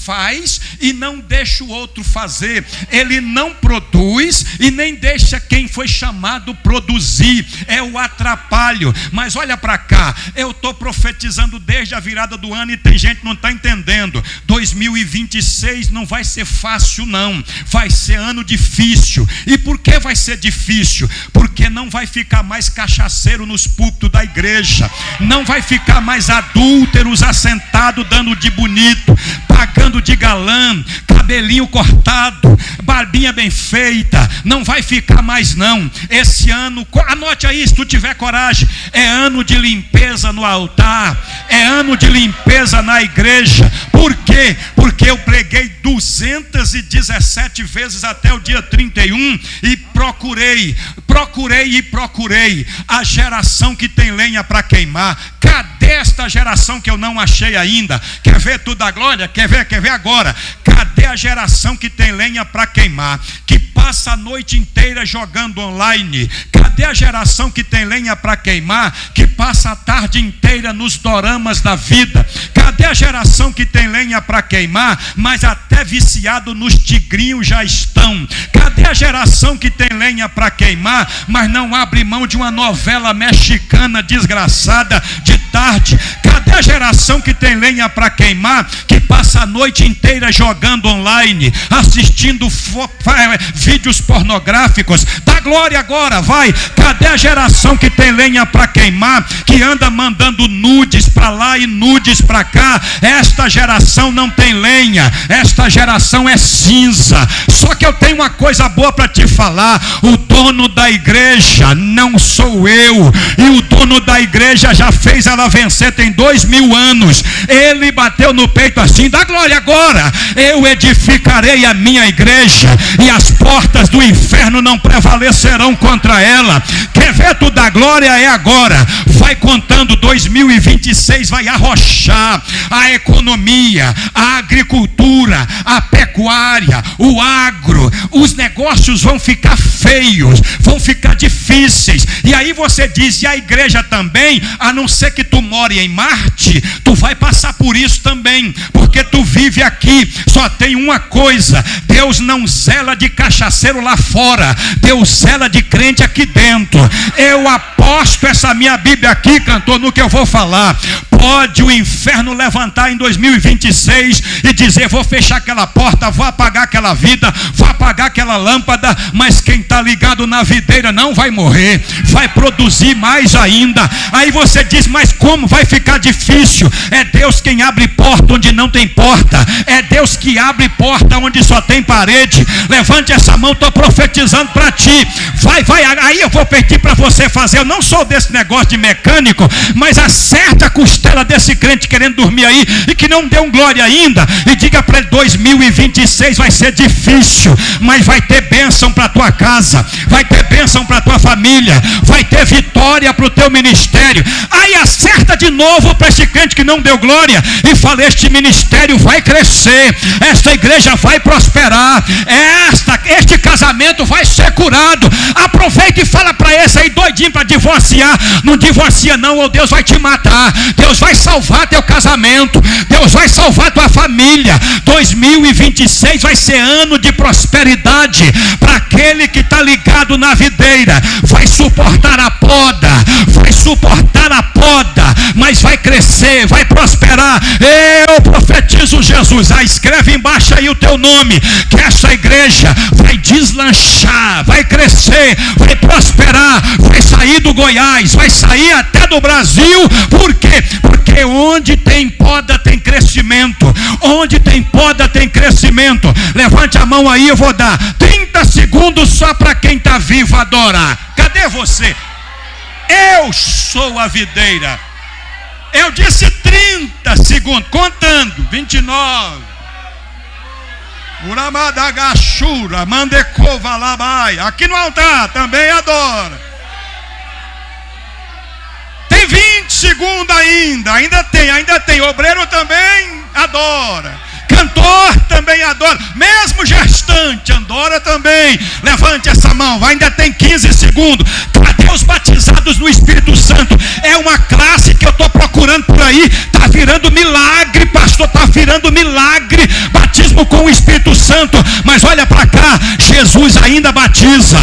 faz e não deixa o outro fazer. Ele não produz e nem deixa quem foi chamado produzir. É o atrapalho. Mas olha para cá, eu estou profetizando desde a virada do ano e tem gente que não está entendendo. 2026 não vai ser fácil não. Vai ser ano difícil. E por que vai ser difícil? Porque não vai ficar mais cachaceiro nos púlpitos da igreja. Não vai ficar mais adúlteros assentados dando de bonito, pagando de galã, cabelinho cortado, barbinha bem feita. Não vai ficar mais não. Esse ano, anote aí se tu tiver coragem, é ano de limpeza no altar, é ano de limpeza na igreja. Por quê? Porque eu preguei 217 vezes até o dia 31 e procurei a geração que tem lenha para queimar. Cadê esta geração que eu não achei ainda? Quer ver tudo a glória? Quer ver agora? Cadê a geração que tem lenha para queimar? Que passa a noite inteira jogando online? Cadê a geração que tem lenha para queimar? Que passa a tarde inteira nos doramas da vida? Cadê a geração que tem lenha para queimar, mas até viciado nos tigrinhos já estão? Cadê a geração que tem lenha para queimar, mas não abre mão de uma novela mexicana desgraçada de tarde? Cadê a geração que tem lenha para queimar, que passa a noite inteira jogando online, assistindo vídeos pornográficos? Dá glória agora, vai. Cadê a geração que tem lenha para queimar, que anda mandando nudes para lá e nudes para cá? Esta geração não tem lenha, esta geração é cinza. Só que eu tenho uma coisa boa para te falar: o dono da igreja não sou eu, e o dono da igreja já fez ela vencer tem 2000 anos. Ele bateu no peito assim: dá glória agora, eu edificarei a minha igreja e as portas do inferno não prevalecerão contra ela. Quer ver tu dar glória? É agora. Vai contando, 2026 vai arrochar. A economia, a agricultura, a pecuária, o agro, os negócios vão ficar feios, vão ficar difíceis. E aí você diz: e a igreja também? A não ser que tu more em Marte, tu vai passar por isso também, porque tu vive aqui. Só tem uma coisa: Deus não zela de cachaceiro lá fora, Deus zela de crente aqui dentro. Eu aposto essa minha Bíblia aqui, cantor, no que eu vou falar. Pode o inferno levantar em 2026 e dizer: vou fechar aquela porta, vou apagar aquela vida, vou apagar aquela lâmpada, mas quem está ligado na videira não vai morrer, vai produzir mais ainda. Aí você diz: mas como vai ficar difícil? É Deus quem abre porta onde não tem porta, é Deus que abre porta onde só tem parede. Levante essa mão, estou profetizando para ti. Vai, aí eu vou pedir para você fazer. Eu não sou desse negócio de mecânico, mas acerta a costela desse crente querendo dormir aí e que não deu glória ainda, e diga para ele: 2026 vai ser difícil, mas vai ter bênção para tua casa, vai ter bênção para tua família, vai ter vitória para o teu ministério. Aí acerta de novo para esse crente que não deu glória e fala: este ministério vai crescer, esta igreja vai prosperar, este casamento vai ser curado. Aproveita e fala para esse aí doidinho para divorciar: não divorcia não, ou Deus vai te matar. Deus vai salvar teu casamento, Deus vai salvar tua família. 2026 vai ser ano de prosperidade para aquele que está ligado na videira. Vai suportar a poda, mas vai crescer, vai prosperar. Eu profetizo Jesus. Escreve embaixo aí o teu nome, que essa igreja vai deslanchar, vai crescer, vai prosperar, vai sair do Goiás, vai sair até do Brasil. Por quê? Porque onde tem poda tem crescimento. Onde tem poda tem crescimento. Levante a mão aí, eu vou dar 30 segundos só para quem está vivo adorar. Cadê você? Eu sou a videira. Eu disse 30 segundos, contando. 29. Uramadagachura, Mandecova Labai. Aqui no altar também adora. Tem 20 segundos ainda tem. Obreiro também adora. Cantor também adora. Mesmo gestante adora também. Levante essa mão, ainda tem 15 segundos. Cadê os batizados no Espírito Santo? É uma classe que eu estou procurando por aí. Está virando milagre, pastor, está virando milagre. Batismo com o Espírito Santo. Mas olha para cá, Jesus ainda batiza.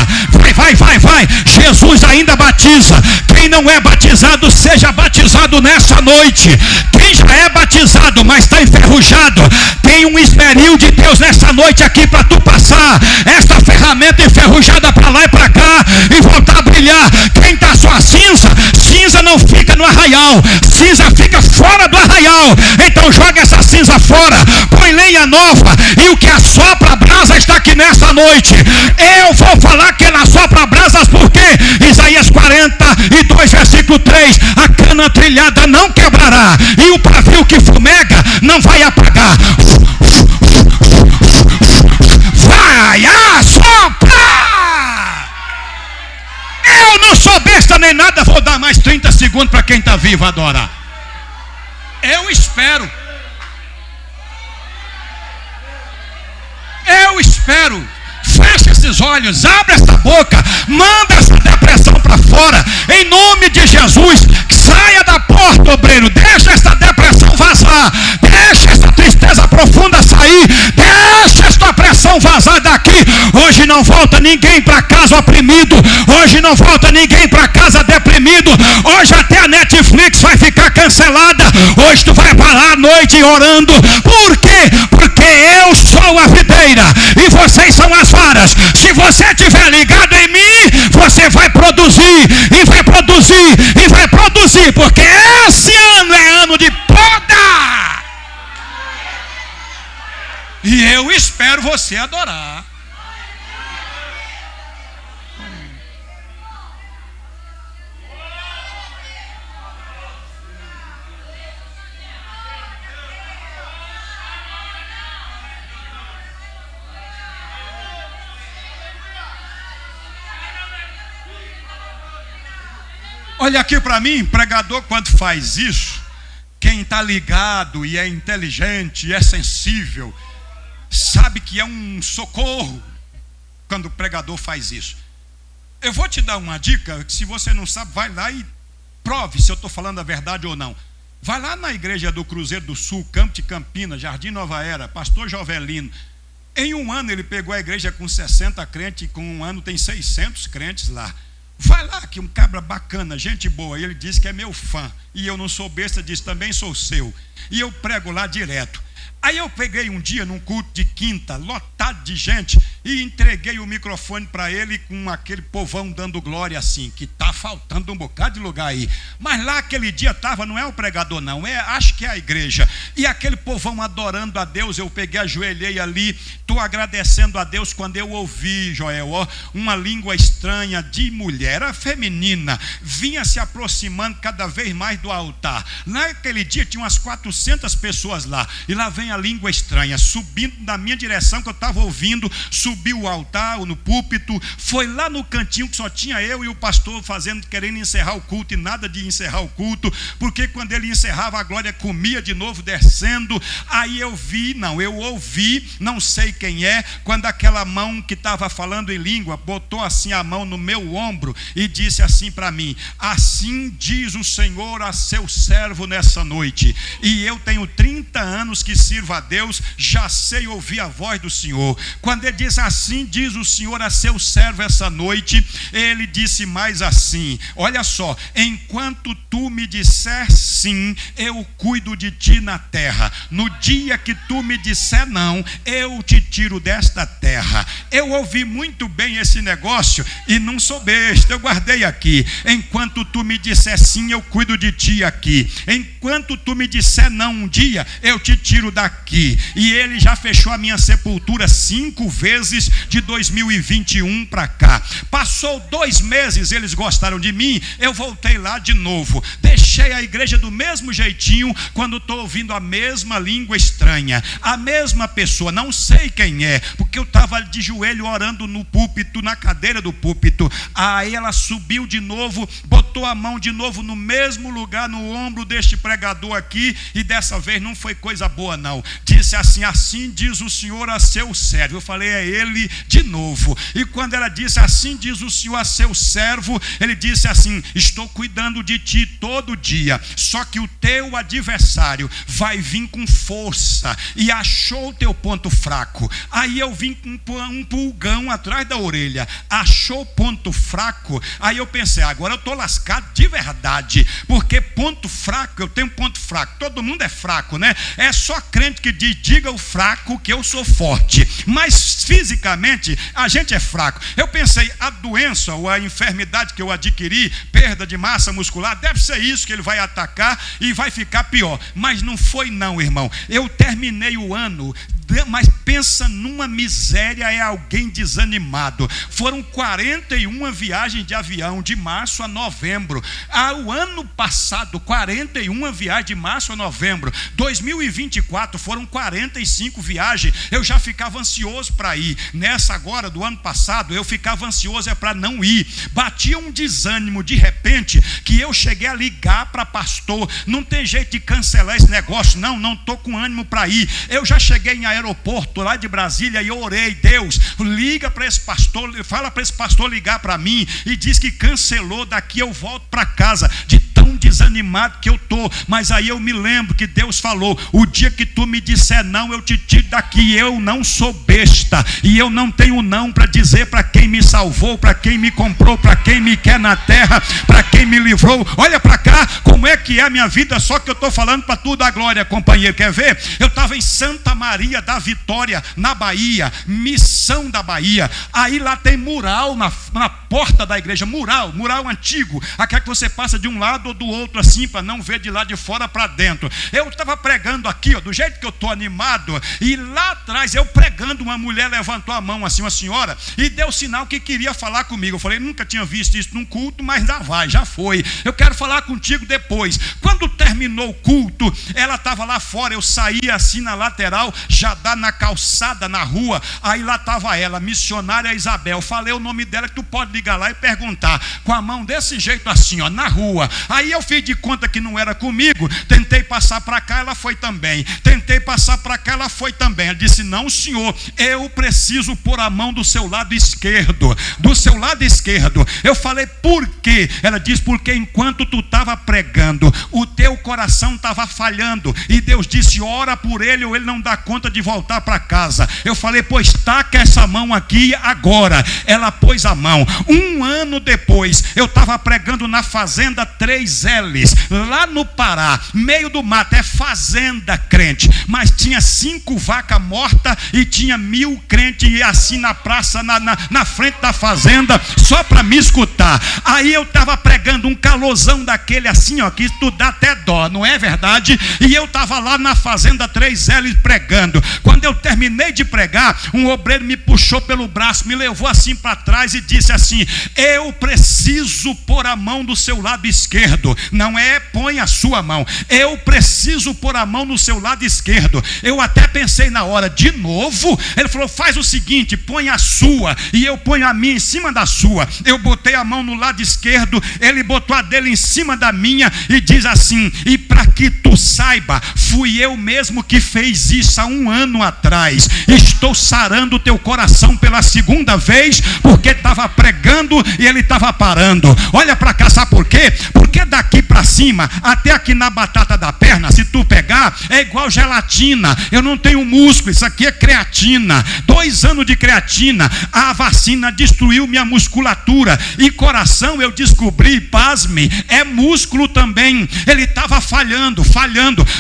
Vai. Jesus ainda batiza. Quem não é batizado, seja batizado nessa noite. Quem já é batizado, mas está enferrujado, tem um esmeril de Deus nessa noite aqui para tu passar esta ferramenta enferrujada para lá e para cá e voltar a brilhar. Quem está só cinza, cinza não fica no arraial, cinza fica fora do arraial. Então joga essa cinza fora, põe lenha nova, e o que assopra a brasa está aqui nessa noite. Eu vou falar que ela assopra brasas, porque Isaías 42, versículo 3, a cana trilhada não quebrará, e o pavio que fumega não vai apagar. Vai assoprar! Eu não sou besta nem nada, vou dar mais 30 segundos para quem está vivo adorar. Eu espero. Fecha esses olhos, abre essa boca, manda essa depressão para fora, em nome de Jesus. Saia da porta, obreiro, deixa essa depressão vazar, deixa essa tristeza profunda sair, deixa essa pressão vazar daqui. Hoje não volta ninguém para casa oprimido, hoje não volta ninguém para casa deprimido, hoje até a Netflix vai ficar cancelada, hoje tu vai parar a noite orando. Por quê? Porque eu sou a videira e vocês são as varas. Se você estiver ligado em mim, você vai produzir, e vai produzir, e vai produzir, porque esse ano é ano de poda. E eu espero você adorar. Olha aqui para mim, pregador, quando faz isso, quem está ligado e é inteligente e é sensível, sabe que é um socorro quando o pregador faz isso. Eu vou te dar uma dica, que se você não sabe, vai lá e prove se eu estou falando a verdade ou não. Vai lá na igreja do Cruzeiro do Sul, Campo de Campinas, Jardim Nova Era, pastor Jovelino. Em um ano ele pegou a igreja com 60 crentes, e com um ano tem 600 crentes lá. Vai lá, que um cabra bacana, gente boa. E ele disse que é meu fã, e eu não sou besta, disse também sou seu, e eu prego lá direto. Aí eu peguei um dia num culto de quinta, lotado de gente, e entreguei o microfone para ele, com aquele povão dando glória assim, que está faltando um bocado de lugar aí. Mas lá aquele dia estava, não é o pregador não, acho que é a igreja. E aquele povão adorando a Deus, eu peguei, ajoelhei ali, estou agradecendo a Deus quando eu ouvi, Joel, uma língua estranha de mulher, era feminina, vinha se aproximando cada vez mais do altar. Naquele dia tinha umas 400 pessoas lá, e lá vem a língua estranha, subindo na minha direção, que eu estava ouvindo, subiu o altar, no púlpito, foi lá no cantinho que só tinha eu e o pastor querendo encerrar o culto, e nada de encerrar o culto, porque quando ele encerrava, a glória comia de novo, descendo. Aí eu ouvi, não sei quem é, quando aquela mão que estava falando em língua, botou assim a mão no meu ombro, e disse assim para mim: assim diz o Senhor a seu servo nessa noite. E eu tenho 30 anos que sirvo a Deus, já sei ouvir a voz do Senhor. Quando ele diz assim diz o Senhor a seu servo essa noite, ele disse mais assim: olha só, enquanto tu me disser sim, eu cuido de ti na terra. No dia que tu me disser não, eu te tiro desta terra. Eu ouvi muito bem esse negócio e não sou besta, eu guardei aqui. Enquanto tu me disser sim, eu cuido de ti aqui. Enquanto tu me disser não um dia, eu te tiro daqui. E ele já fechou a minha sepultura 5 vezes de 2021 para cá. Passou 2 meses, eles gostaram de mim, eu voltei lá de novo. Deixei a igreja do mesmo jeitinho, quando estou ouvindo a mesma língua estranha, a mesma pessoa, não sei quem é, porque eu estava de joelho orando no púlpito, na cadeira do púlpito. Aí ela subiu de novo, botou a mão de novo no mesmo lugar, no ombro deste pregador aqui, e dessa vez não foi coisa boa não. Disse assim: assim diz o Senhor a seu servo. Eu falei: é ele de novo. E quando ela disse assim diz o Senhor a seu servo, ele ele disse assim: estou cuidando de ti todo dia, só que o teu adversário vai vir com força e achou o teu ponto fraco. Aí eu vim com um pulgão atrás da orelha, achou ponto fraco. Aí eu pensei, agora eu estou lascado de verdade, porque ponto fraco, eu tenho ponto fraco, todo mundo é fraco, né? É só crente que diz, diga o fraco que eu sou forte, mas fisicamente a gente é fraco. Eu pensei, a doença ou a enfermidade que eu adquiri, perda de massa muscular, deve ser isso que ele vai atacar e vai ficar pior. Mas não foi não, irmão. Eu terminei o ano, mas pensa numa miséria, é alguém desanimado. Foram 41 viagens de avião de março a novembro. O ano passado, 41 viagens de março a novembro. 2024 foram 45 viagens. Eu já ficava ansioso para ir. Nessa agora do ano passado, eu ficava ansioso para não ir. Batia um desânimo de repente, que eu cheguei a ligar para pastor. Não tem jeito de cancelar esse negócio, não estou com ânimo para ir. Eu já cheguei em aeroporto lá de Brasília e eu orei, Deus, liga para esse pastor, fala para esse pastor ligar para mim e diz que cancelou, daqui eu volto para casa, de tão desanimado que eu estou. Mas aí eu me lembro que Deus falou, o dia que tu me disser não, eu te tiro daqui. Eu não sou besta e eu não tenho não para dizer para quem me salvou, para quem me comprou, para quem me quer na terra, para quem me livrou. Olha para cá, como é que é a minha vida, só que eu estou falando para tu dar glória, companheiro. Quer ver? Eu estava em Santa Maria da Vitória, na Bahia, Missão da Bahia. Aí lá tem mural na porta da igreja, mural antigo, aquele que você passa de um lado ou do outro assim, para não ver de lá de fora para dentro. Eu estava pregando aqui, do jeito que eu estou animado, e lá atrás eu pregando, uma mulher levantou a mão assim, uma senhora, e deu sinal que queria falar comigo. Eu falei, nunca tinha visto isso num culto, mas já foi. Eu quero falar contigo depois. Quando terminou o culto, ela estava lá fora, eu saí assim na lateral, já dá na calçada, na rua, aí lá estava ela, missionária Isabel. Falei o nome dela, que tu pode ligar lá e perguntar, com a mão desse jeito assim, ó, na rua. Aí eu fiz de conta que não era comigo, tentei passar para cá, ela foi também. Tentei passar para cá, ela foi também. Ela disse, não senhor, eu preciso pôr a mão do seu lado esquerdo, do seu lado esquerdo. Eu falei, por quê? Ela disse, porque enquanto tu estava pregando, o teu coração estava falhando, e Deus disse, ora por ele ou ele não dá conta de voltar para casa. Eu falei, pois taca essa mão aqui agora. Ela pôs a mão. Um ano depois, eu estava pregando na fazenda 3Ls, lá no Pará, meio do mato, é fazenda crente, mas tinha 5 vacas mortas e tinha 1000 crentes assim na praça, na frente da fazenda, só para me escutar. Aí eu estava pregando um calorzão daquele assim, ó, que tu dá até dó, não é verdade? E eu estava lá na fazenda 3L pregando. Quando eu terminei de pregar, um obreiro me puxou pelo braço, me levou assim para trás e disse assim, eu preciso pôr a mão do seu lado esquerdo. Não é põe a sua mão, eu preciso pôr a mão no seu lado esquerdo. Eu até pensei na hora, de novo? Ele falou, faz o seguinte, põe a sua e eu ponho a minha em cima da sua. Eu botei a mão no lado esquerdo, ele botou a dele em cima da minha e diz assim, e para que tu saiba, fui eu mesmo que fez isso há 1 ano atrás. Estou sarando o teu coração pela segunda vez, porque estava pregando e ele estava parando. Olha para cá, sabe por quê? Porque daqui para cima, até aqui na batata da perna, se tu pegar, é igual gelatina. Eu não tenho músculo, isso aqui é creatina. 2 anos de creatina, a vacina destruiu minha musculatura. E coração, eu descobri, pasme, é músculo também. Ele estava falhando.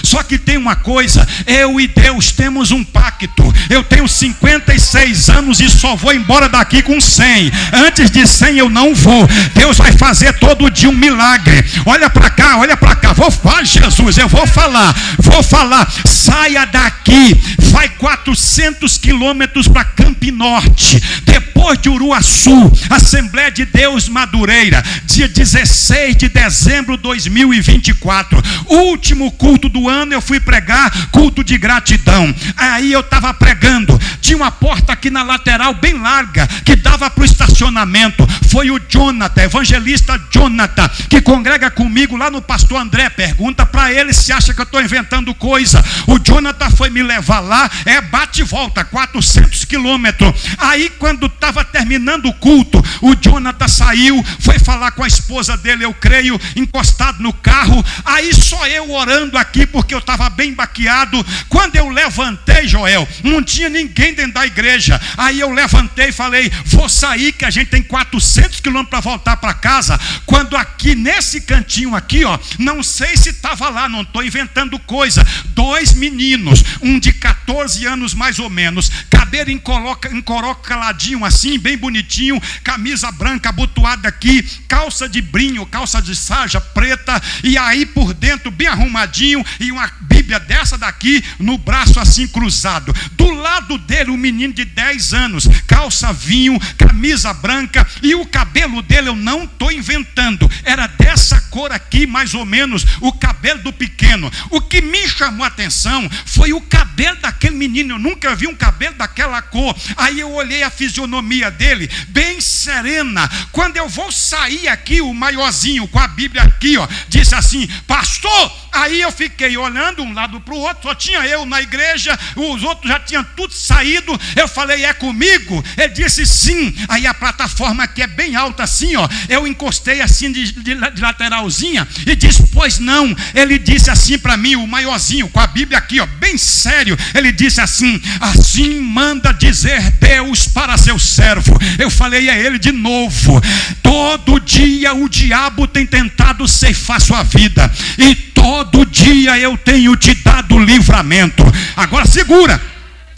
Só que tem uma coisa, eu e Deus temos um pacto. Eu tenho 56 anos e só vou embora daqui com 100. Antes de 100 eu não vou. Deus vai fazer todo dia um milagre. Olha para cá. Vou falar, Jesus, eu vou falar. Saia daqui, vai 400 quilômetros para Campo Norte, depois de Uruaçu, Assembleia de Deus Madureira, dia 16 de dezembro de 2024, último culto do ano. Eu fui pregar culto de gratidão. Aí eu estava pregando, tinha uma porta aqui na lateral bem larga, que dava para o estacionamento. Foi o Jonathan, evangelista Jonathan, que congrega comigo lá no pastor André, pergunta para ele se acha que eu estou inventando coisa. O Jonathan foi me levar lá, bate e volta, 400 quilômetros. Aí quando estava terminando o culto, o Jonathan saiu, foi falar com a esposa dele, eu creio, encostado no carro. Aí só eu orando aqui, porque eu estava bem baqueado. Quando eu levantei, Joel, não tinha ninguém dentro da igreja. Aí eu levantei e falei, vou sair que a gente tem 400 quilômetros para voltar para casa. Quando aqui nesse cantinho aqui, ó, não sei se estava lá, não estou inventando coisa, 2 meninos, um de 14 anos mais ou menos, cabelo encorocaladinho assim, bem bonitinho, camisa branca abotoada aqui, calça de brinho, calça de sarja preta, e aí por dentro bem arrumadinho, e uma Bíblia dessa daqui no braço assim cruzado. Do lado dele um menino de 10 anos, calça vinho, camisa branca, e o cabelo dele eu não estou inventando, era dessa cor aqui mais ou menos, o cabelo do pequeno. O que me chamou a atenção foi o cabelo daquele menino, eu nunca vi um cabelo daquela cor. Aí eu olhei a fisionomia dele, bem serena. Quando eu vou sair aqui, o maiorzinho com a Bíblia aqui, ó, disse assim, pastor. Aí eu fiquei olhando um lado para o outro, só tinha eu na igreja, os outros já tinham tudo saído. Eu falei, é comigo? Ele disse sim. Aí a plataforma aqui é bem alta assim, ó, eu encostei assim de lateralzinha e disse, pois não. Ele disse assim para mim, o maiorzinho com a Bíblia aqui, ó, bem sério, ele disse assim, assim manda dizer Deus para seu servo. Eu falei, é ele de novo. Todo dia o diabo tem tentado ceifar sua vida, e todo dia eu tenho te dado livramento. Agora segura.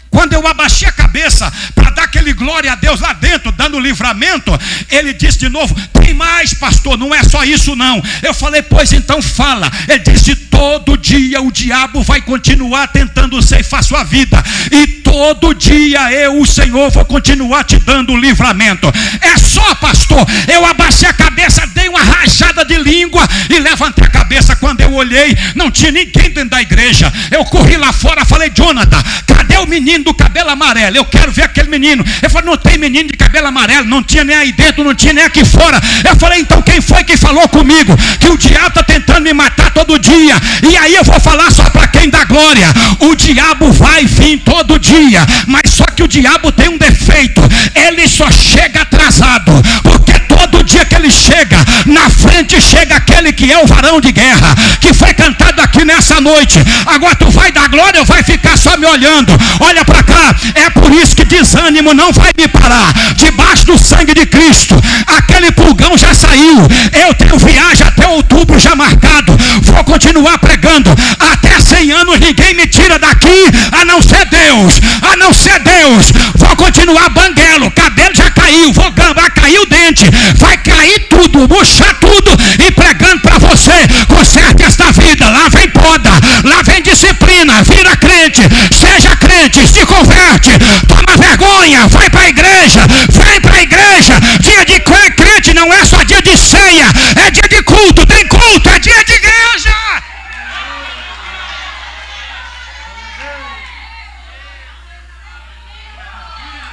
Quando eu abaixei a cabeça para dar aquele glória a Deus lá dentro, dando livramento, ele disse de novo, tem mais, pastor, não é só isso não. Eu falei, pois então fala. Ele disse, todo dia o diabo vai continuar tentando ceifar sua vida, e todo dia eu, o Senhor, vou continuar te dando livramento. É só, pastor. Eu abaixei a cabeça, dei uma rajada de língua e levantei a cabeça. Quando eu olhei, não tinha ninguém dentro da igreja. Eu corri lá fora, falei, Jonathan, cadê o menino do cabelo amarelo? Eu quero ver aquele menino. Ele falou, não tem menino de cabelo amarelo, não tinha nem aí dentro, não tinha nem aqui fora. Eu falei, então quem foi que falou comigo que o diabo está tentando me matar todo dia? E aí eu vou falar só para quem dá glória. O diabo vai vir todo dia, mas só que o diabo tem um defeito, ele só chega atrasado, porque todo dia que ele chega, na frente chega aquele que é o varão de guerra, que foi cantado aqui nessa noite. Agora tu vai dar glória ou vai ficar só me olhando? Olha para cá. É por isso que desânimo não vai me parar. Debaixo do sangue de Cristo, aquele pulgão já saiu. Eu tenho viagem até outubro já marcado. Vou continuar pregando até 100 anos. Ninguém me tira daqui, a não ser Deus, a não ser Deus. Vou continuar banguelo, cabelo já caiu, vai cair o dente, vai cair tudo, murchar tudo, e pregando para você, conserte esta vida. Lá vem poda, lá vem disciplina, vira crente, seja crente, se converte, toma vergonha, vai para a igreja, vem para a igreja. Dia de crente não é só dia de ceia, é dia de culto, tem culto, é dia de igreja.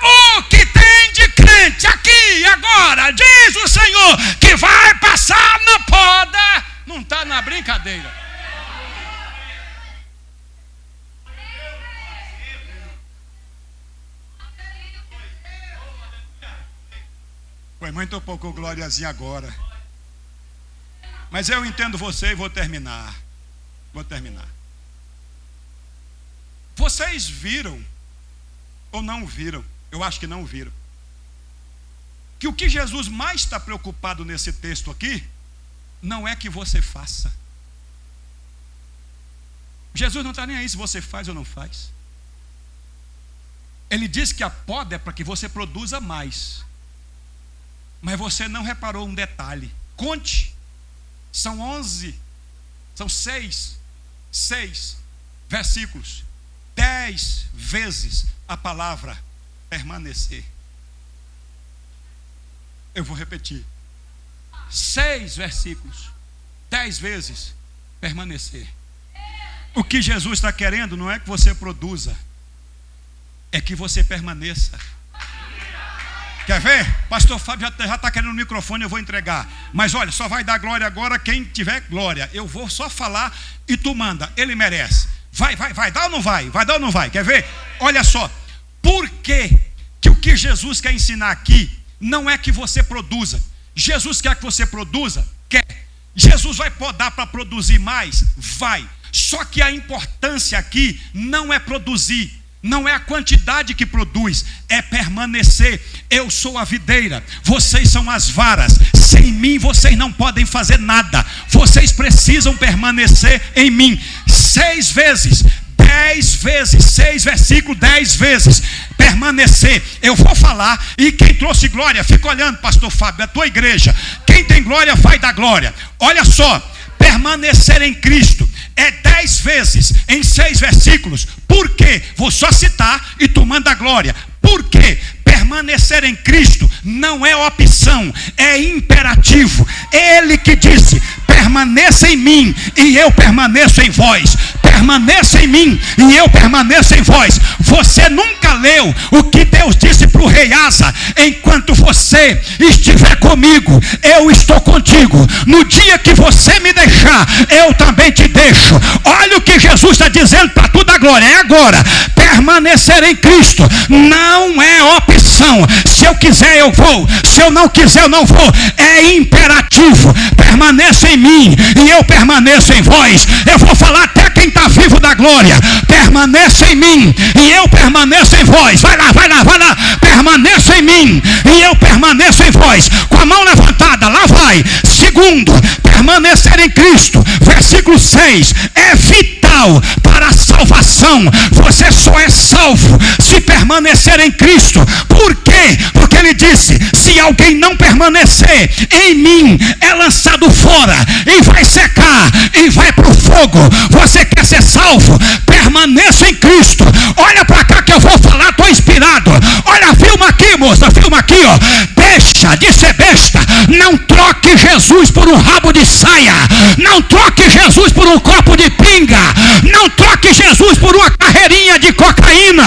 O que tem de crente aqui agora, diz o Senhor, que vai passar na poda, não está na brincadeira. Foi muito pouco gloriazinha agora. Mas eu entendo você e vou terminar. Vocês viram ou não viram? Eu acho que não viram. Que o que Jesus mais está preocupado nesse texto aqui, não é que você faça. Jesus não está nem aí se você faz ou não faz. Ele diz que a poda é para que você produza mais. Mas você não reparou um detalhe. Conte. São 6 versículos. 10 vezes a palavra permanecer. Eu vou repetir. 6 versículos. 10 vezes permanecer. O que Jesus está querendo não é que você produza, é que você permaneça. Quer ver? Pastor Fábio já está querendo o microfone, eu vou entregar. Mas olha, só vai dar glória agora quem tiver glória. Eu vou só falar e tu manda. Ele merece. Vai, dá ou não vai? Vai dar ou não vai? Quer ver? Olha só. Por que o que Jesus quer ensinar aqui não é que você produza? Jesus quer que você produza? Quer. Jesus vai podar para produzir mais? Vai. Só que a importância aqui não é produzir. Não é a quantidade que produz, é permanecer. Eu sou a videira, vocês são as varas. Sem mim vocês não podem fazer nada. Vocês precisam permanecer em mim. 6 vezes, 10 vezes, 6 versículos, 10 vezes. Permanecer. Eu vou falar e quem trouxe glória, fica olhando, pastor Fábio, a tua igreja. Quem tem glória vai dar glória. Olha só, permanecer em Cristo é 10 vezes em 6 versículos. Por quê? Vou só citar e tu manda a glória. Por quê? Permanecer em Cristo não é opção, é imperativo. Ele que disse: permaneça em mim e eu permaneço em vós. Permaneça em mim e eu permaneço em vós. Você nunca leu o que Deus disse para o rei Asa: enquanto você estiver comigo, eu estou contigo. No dia que você me deixar, eu também te deixo. Olha o que Jesus está dizendo para tu dar glória. É agora. Permanecer em Cristo não é opção. Se eu quiser eu vou, se eu não quiser eu não vou. É imperativo. Permaneça em mim e eu permaneço em vós. Eu vou falar até quem está vivo da glória. Permaneça em mim e eu permaneço em vós. Vai lá. Permaneça em mim e eu permaneço em vós. Com a mão levantada, lá vai. Segundo, permanecer em Cristo. Versículo 6. É vital para a salvação. Você só é salvo se permanecer em Cristo. Por quê? Porque ele disse: se alguém não permanecer em mim, é lançado fora e vai secar e vai para o fogo. Você quer ser salvo? Permaneça em Cristo. Olha para cá que eu vou falar, estou inspirado. Olha, filma aqui, moça, filma aqui, ó. Deixa de ser besta. Não troque Jesus por um rabo de saia. Não troque Jesus por um copo de pinga. Não troque Jesus por uma carreirinha de cocaína.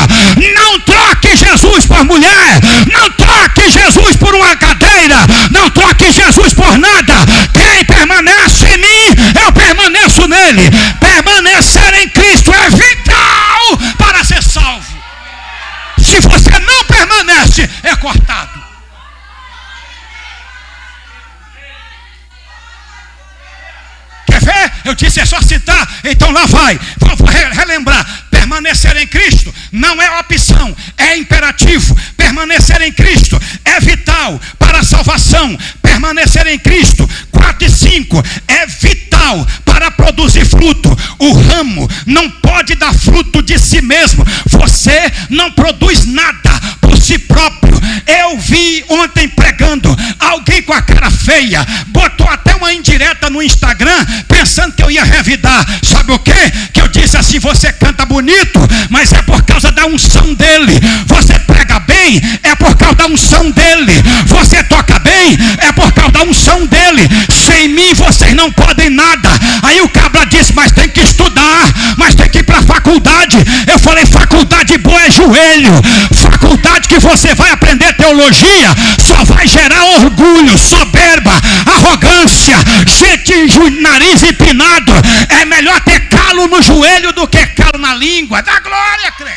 Não troque Jesus por mulher. Não troque Jesus por uma cadeira. Não troque Jesus por nada. Quem permanece em mim, eu permaneço nele. Permanecer em Cristo é vital para ser salvo. Se você não permanece, é cortado. Quer ver? Eu disse é só citar, então lá vai. Vou relembrar. Permanecer em Cristo não é opção, é imperativo. Permanecer em Cristo é vital para a salvação. Permanecer em Cristo, 4 e 5, é vital para produzir fruto. O ramo não pode dar fruto de si mesmo. Você não produz nada por si próprio. Eu vi ontem pregando, alguém com a cara feia, botou até uma indireta no Instagram, pensando que eu ia revidar. Sabe o quê? Que eu disse assim: você canta bonito, mas é por causa da unção dele. Você prega bem, é por causa da unção dele. Você toca bem, é por causa da unção dele. Sem mim vocês não podem nada. Aí o cabra disse: mas tem que estudar, mas tem que ir para a faculdade. Eu falei: faculdade boa é joelho. Faculdade que você vai aprender teologia só vai gerar orgulho, soberba, arrogância, gente de nariz empinado. É melhor ter calo no joelho do que calo na língua. Dá glória, crente.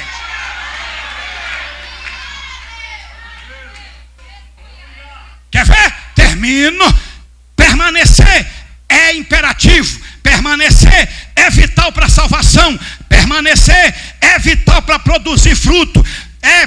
Quer ver? Termino. Permanecer é imperativo. Permanecer é vital para a salvação. Permanecer é vital para produzir fruto.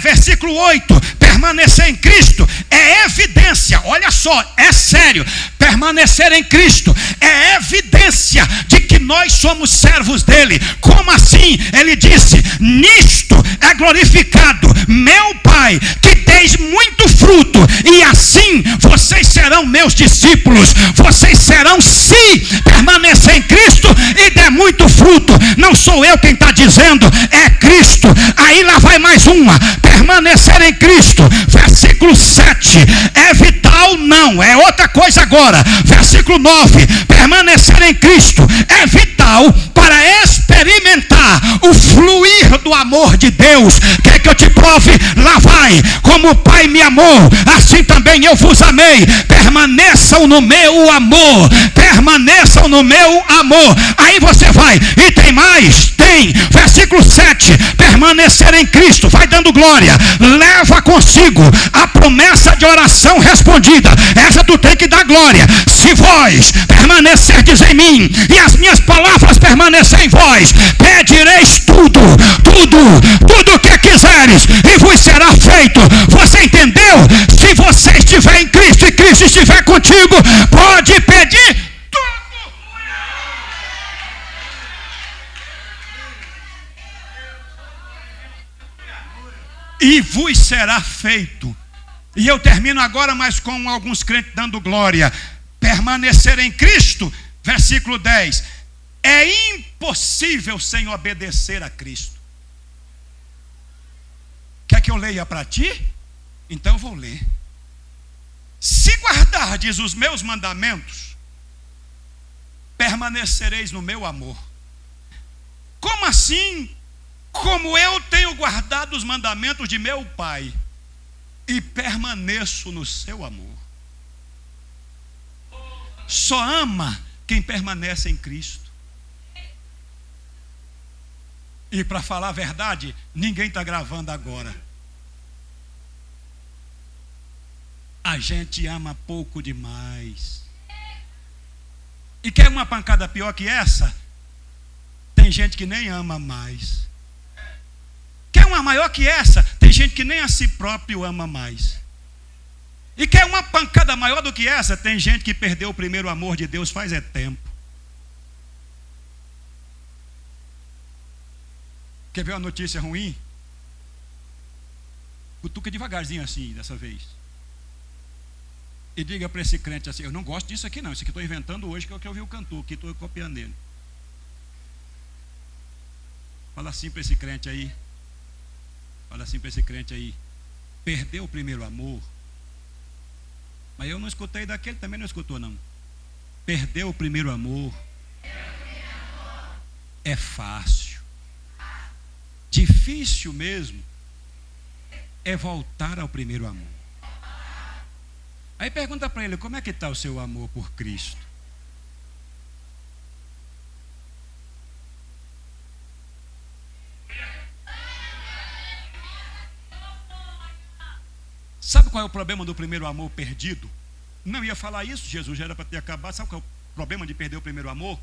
Versículo 8, permanecer em Cristo é evidência. Olha só, é sério. Permanecer em Cristo é evidência de que nós somos servos dele. Como assim? Ele disse: nisto é glorificado meu Pai, que deis muito fruto, e assim vocês serão meus discípulos. Vocês serão, se permanecer em Cristo e der muito fruto. Não sou eu quem está dizendo, é Cristo. Aí lá vai mais uma. Permanecer em Cristo, versículo 7, é vital? Não, é outra coisa agora. Versículo 9, permanecer em Cristo é vital para experimentar o fluir do no amor de Deus. Quer que eu te prove? Lá vai. Como o Pai me amou, assim também eu vos amei. Permaneçam no meu amor. Permaneçam no meu amor. Aí você vai. E tem mais? Tem. Versículo 7. Permanecer em Cristo. Vai dando glória. Leva consigo a promessa de oração respondida. Essa tu tem que dar glória. Se vós permanecerdes em mim e as minhas palavras permanecerem em vós, pedireis tudo que quiseres e vos será feito. Você entendeu? Se você estiver em Cristo e Cristo estiver contigo, pode pedir tudo. E vos será feito. E eu termino agora, mas com alguns crentes dando glória. Permanecer em Cristo, versículo 10. É impossível sem obedecer a Cristo. Quer que eu leia para ti? Então eu vou ler. Se guardardes os meus mandamentos, permanecereis no meu amor. Como assim? Como eu tenho guardado os mandamentos de meu Pai e permaneço no seu amor. Só ama quem permanece em Cristo. E para falar a verdade, ninguém está gravando agora. A gente ama pouco demais. E quer uma pancada pior que essa? Tem gente que nem ama mais. Quer uma maior que essa? Tem gente que nem a si próprio ama mais. E quer uma pancada maior do que essa? Tem gente que perdeu o primeiro amor de Deus faz tempo. Quer ver uma notícia ruim? Cutuca devagarzinho assim, dessa vez. E diga para esse crente assim: eu não gosto disso aqui não, isso aqui estou inventando hoje, que é o que eu ouvi o cantor, que estou copiando ele. Fala assim para esse crente aí. Fala assim para esse crente aí: perdeu o primeiro amor. Mas eu não escutei daquele, também não escutou não. Perdeu o primeiro amor. É fácil. Difícil mesmo é voltar ao primeiro amor. Aí pergunta para ele: como é que está o seu amor por Cristo? Sabe qual é o problema do primeiro amor perdido? Não ia falar isso, Jesus já era para ter acabado. Sabe qual é o problema de perder o primeiro amor?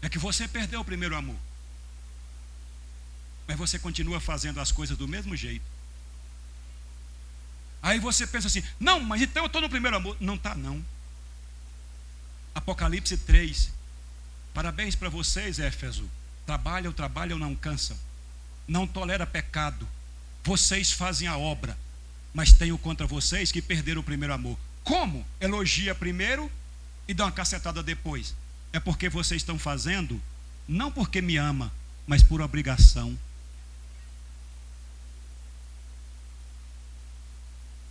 É que você perdeu o primeiro amor, mas você continua fazendo as coisas do mesmo jeito. Aí você pensa assim: não, mas então eu estou no primeiro amor. Não está não. Apocalipse 3. Parabéns para vocês, Éfeso. Trabalham, não cansam. Não tolera pecado. Vocês fazem a obra. Mas tenho contra vocês que perderam o primeiro amor. Como? Elogia primeiro e dá uma cacetada depois. É porque vocês estão fazendo, não porque me ama, mas por obrigação.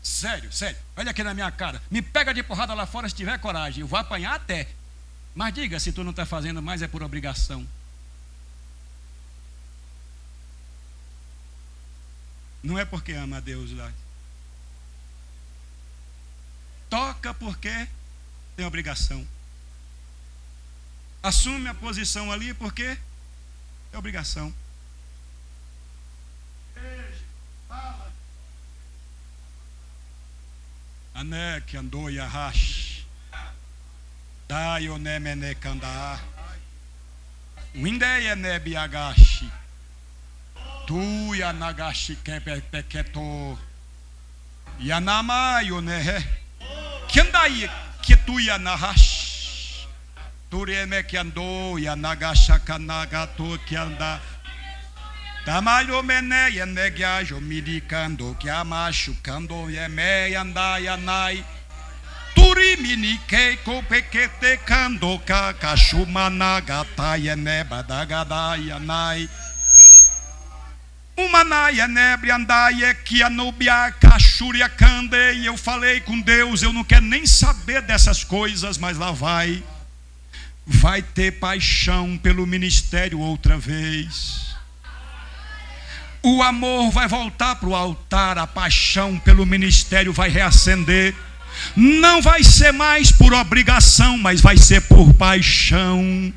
Sério. Olha aqui na minha cara. Me pega de porrada lá fora se tiver coragem. Eu vou apanhar até. Mas diga, se tu não está fazendo mais, é por obrigação. Não é porque ama a Deus lá. Toca porque tem obrigação. Assume a posição ali porque é obrigação. Anek andou yahash. Daio nemene kanda. Windeia nebiagashi. Tu yanagashi kepeketo. Yanama yonehe. Kendai ketuya nahash. Tureme kendo yanagasha kanagato kenda. Tamalho mene yenegya jomidikando kyamachu kando yeme yanda yanai. Turi minike kopekete kando kakashumana gata yene badagada yanai. Umanaia nebriandaia que anubia cachuria cande. E eu falei com Deus: eu não quero nem saber dessas coisas, mas lá vai ter paixão pelo ministério outra vez. O amor vai voltar para o altar, a paixão pelo ministério vai reacender. Não vai ser mais por obrigação, mas vai ser por paixão.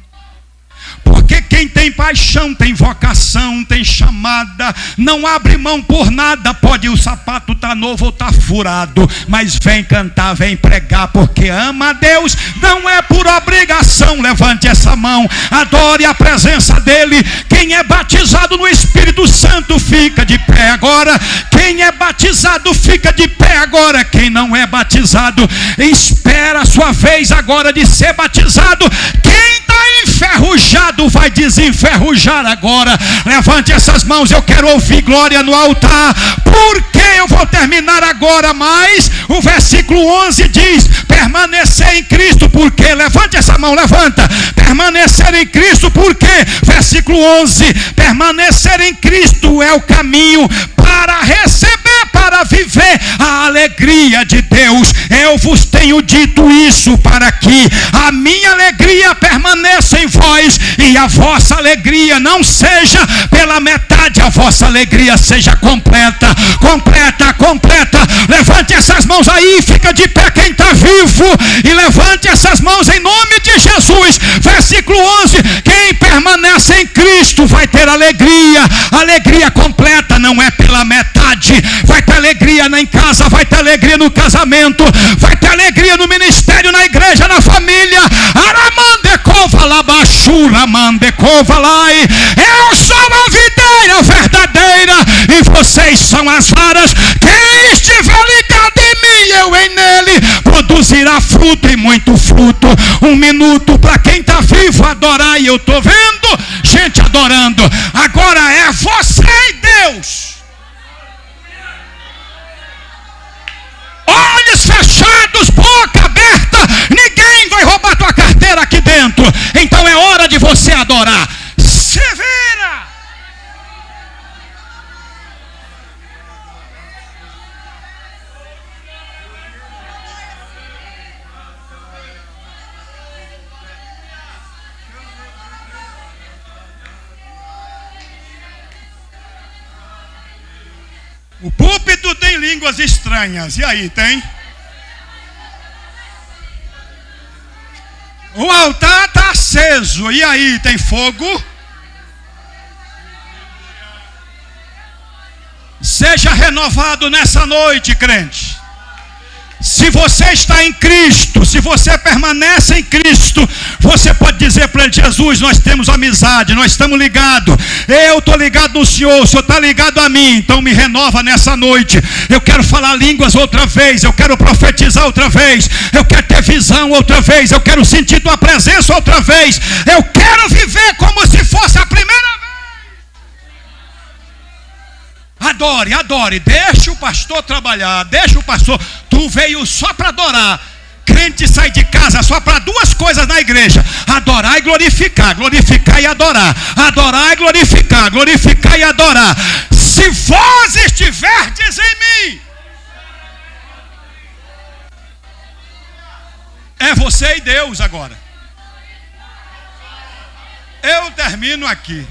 Porque quem tem paixão, tem vocação, tem chamada, não abre mão por nada. Pode o sapato estar novo ou estar furado, mas vem cantar, vem pregar, porque ama a Deus, não é por obrigação. Levante essa mão, adore a presença dele. Quem é batizado no Espírito Santo fica de pé agora. Quem é batizado fica de pé agora. Quem não é batizado, espera a sua vez agora de ser batizado. Quem está enferrujado vai desenferrujar agora. Levante essas mãos, eu quero ouvir glória no altar. Porque eu vou terminar agora, mas o versículo 11 diz: permanecer em Cristo, porque, levante essa mão, levanta, permanecer em Cristo, porque, versículo 11, permanecer em Cristo é o caminho para receber, para viver a alegria de Deus. Eu vos tenho dito isso para que a minha alegria permaneça em vós e a vossa alegria não seja pela metade, a vossa alegria seja completa, completa, completa. Levante essas mãos aí, fica de pé quem está vivo, e levante essas mãos em nome de Jesus. Versículo 11: quem permanece em Cristo vai ter alegria, alegria completa, não é pela metade. Vai ter alegria em casa, vai ter alegria no casamento, vai ter alegria no ministério, na igreja, na família. Eu sou a videira verdadeira e vocês são as varas. Quem estiver ligado em mim, eu em nele, produzirá fruto e muito fruto. Um minuto para quem está vivo adorar, e eu estou vendo gente adorando. Agora é você e Deus. Olhos fechados, boca aberta, ninguém vai roubar tua carteira aqui dentro. Então é hora de você adorar. Se vira. O púlpito tem línguas estranhas. E aí, tem? O altar está aceso. E aí, tem fogo? Seja renovado nessa noite, crente. Se você está em Cristo, se você permanece em Cristo, você pode dizer para ele: Jesus, nós temos amizade, nós estamos ligados. Eu estou ligado no Senhor, o Senhor está ligado a mim. Então me renova nessa noite. Eu quero falar línguas outra vez, eu quero profetizar outra vez, eu quero ter visão outra vez, eu quero sentir tua presença outra vez, eu quero viver como se fosse a primeira vez. Adore, adore, deixa o pastor trabalhar, deixa o pastor. Tu veio só para adorar. Crente sai de casa só para duas coisas na igreja: adorar e glorificar, glorificar e adorar, adorar e glorificar, glorificar e adorar. Se vós estiverdes em mim, é você e Deus agora. Eu termino aqui.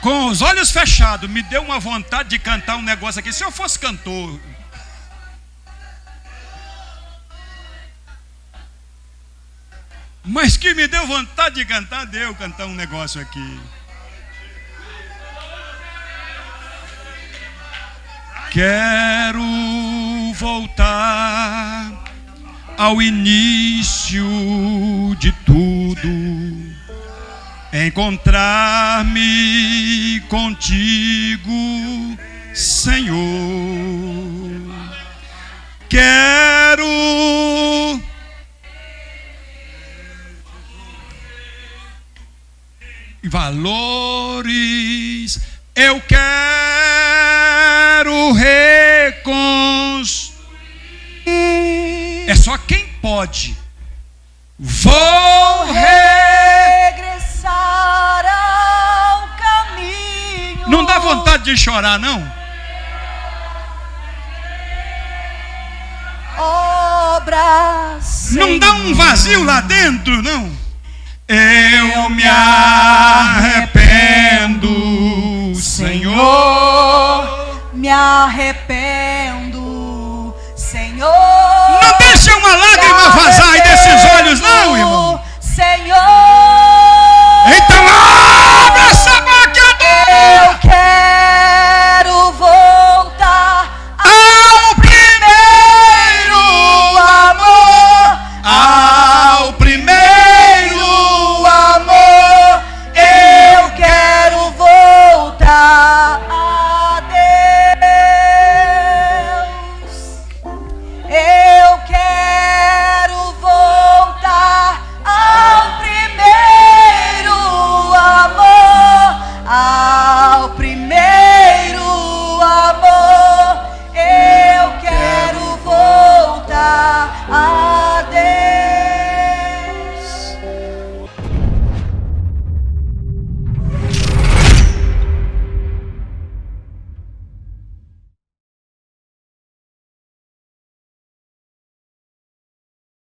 Com os olhos fechados, me deu uma vontade de cantar um negócio aqui. Se eu fosse cantor, mas que me deu vontade de cantar, deu cantar um negócio aqui. Quero voltar ao início de tudo. encontrar-me contigo, Senhor. Quero valores, eu quero reconstruir. É só quem pode. Vou regressar ao caminho. Não dá vontade de chorar, não? Obras. Não dá um vazio lá dentro, não? Eu me arrependo, Senhor. Me arrependo, Senhor. Não deixa uma lágrima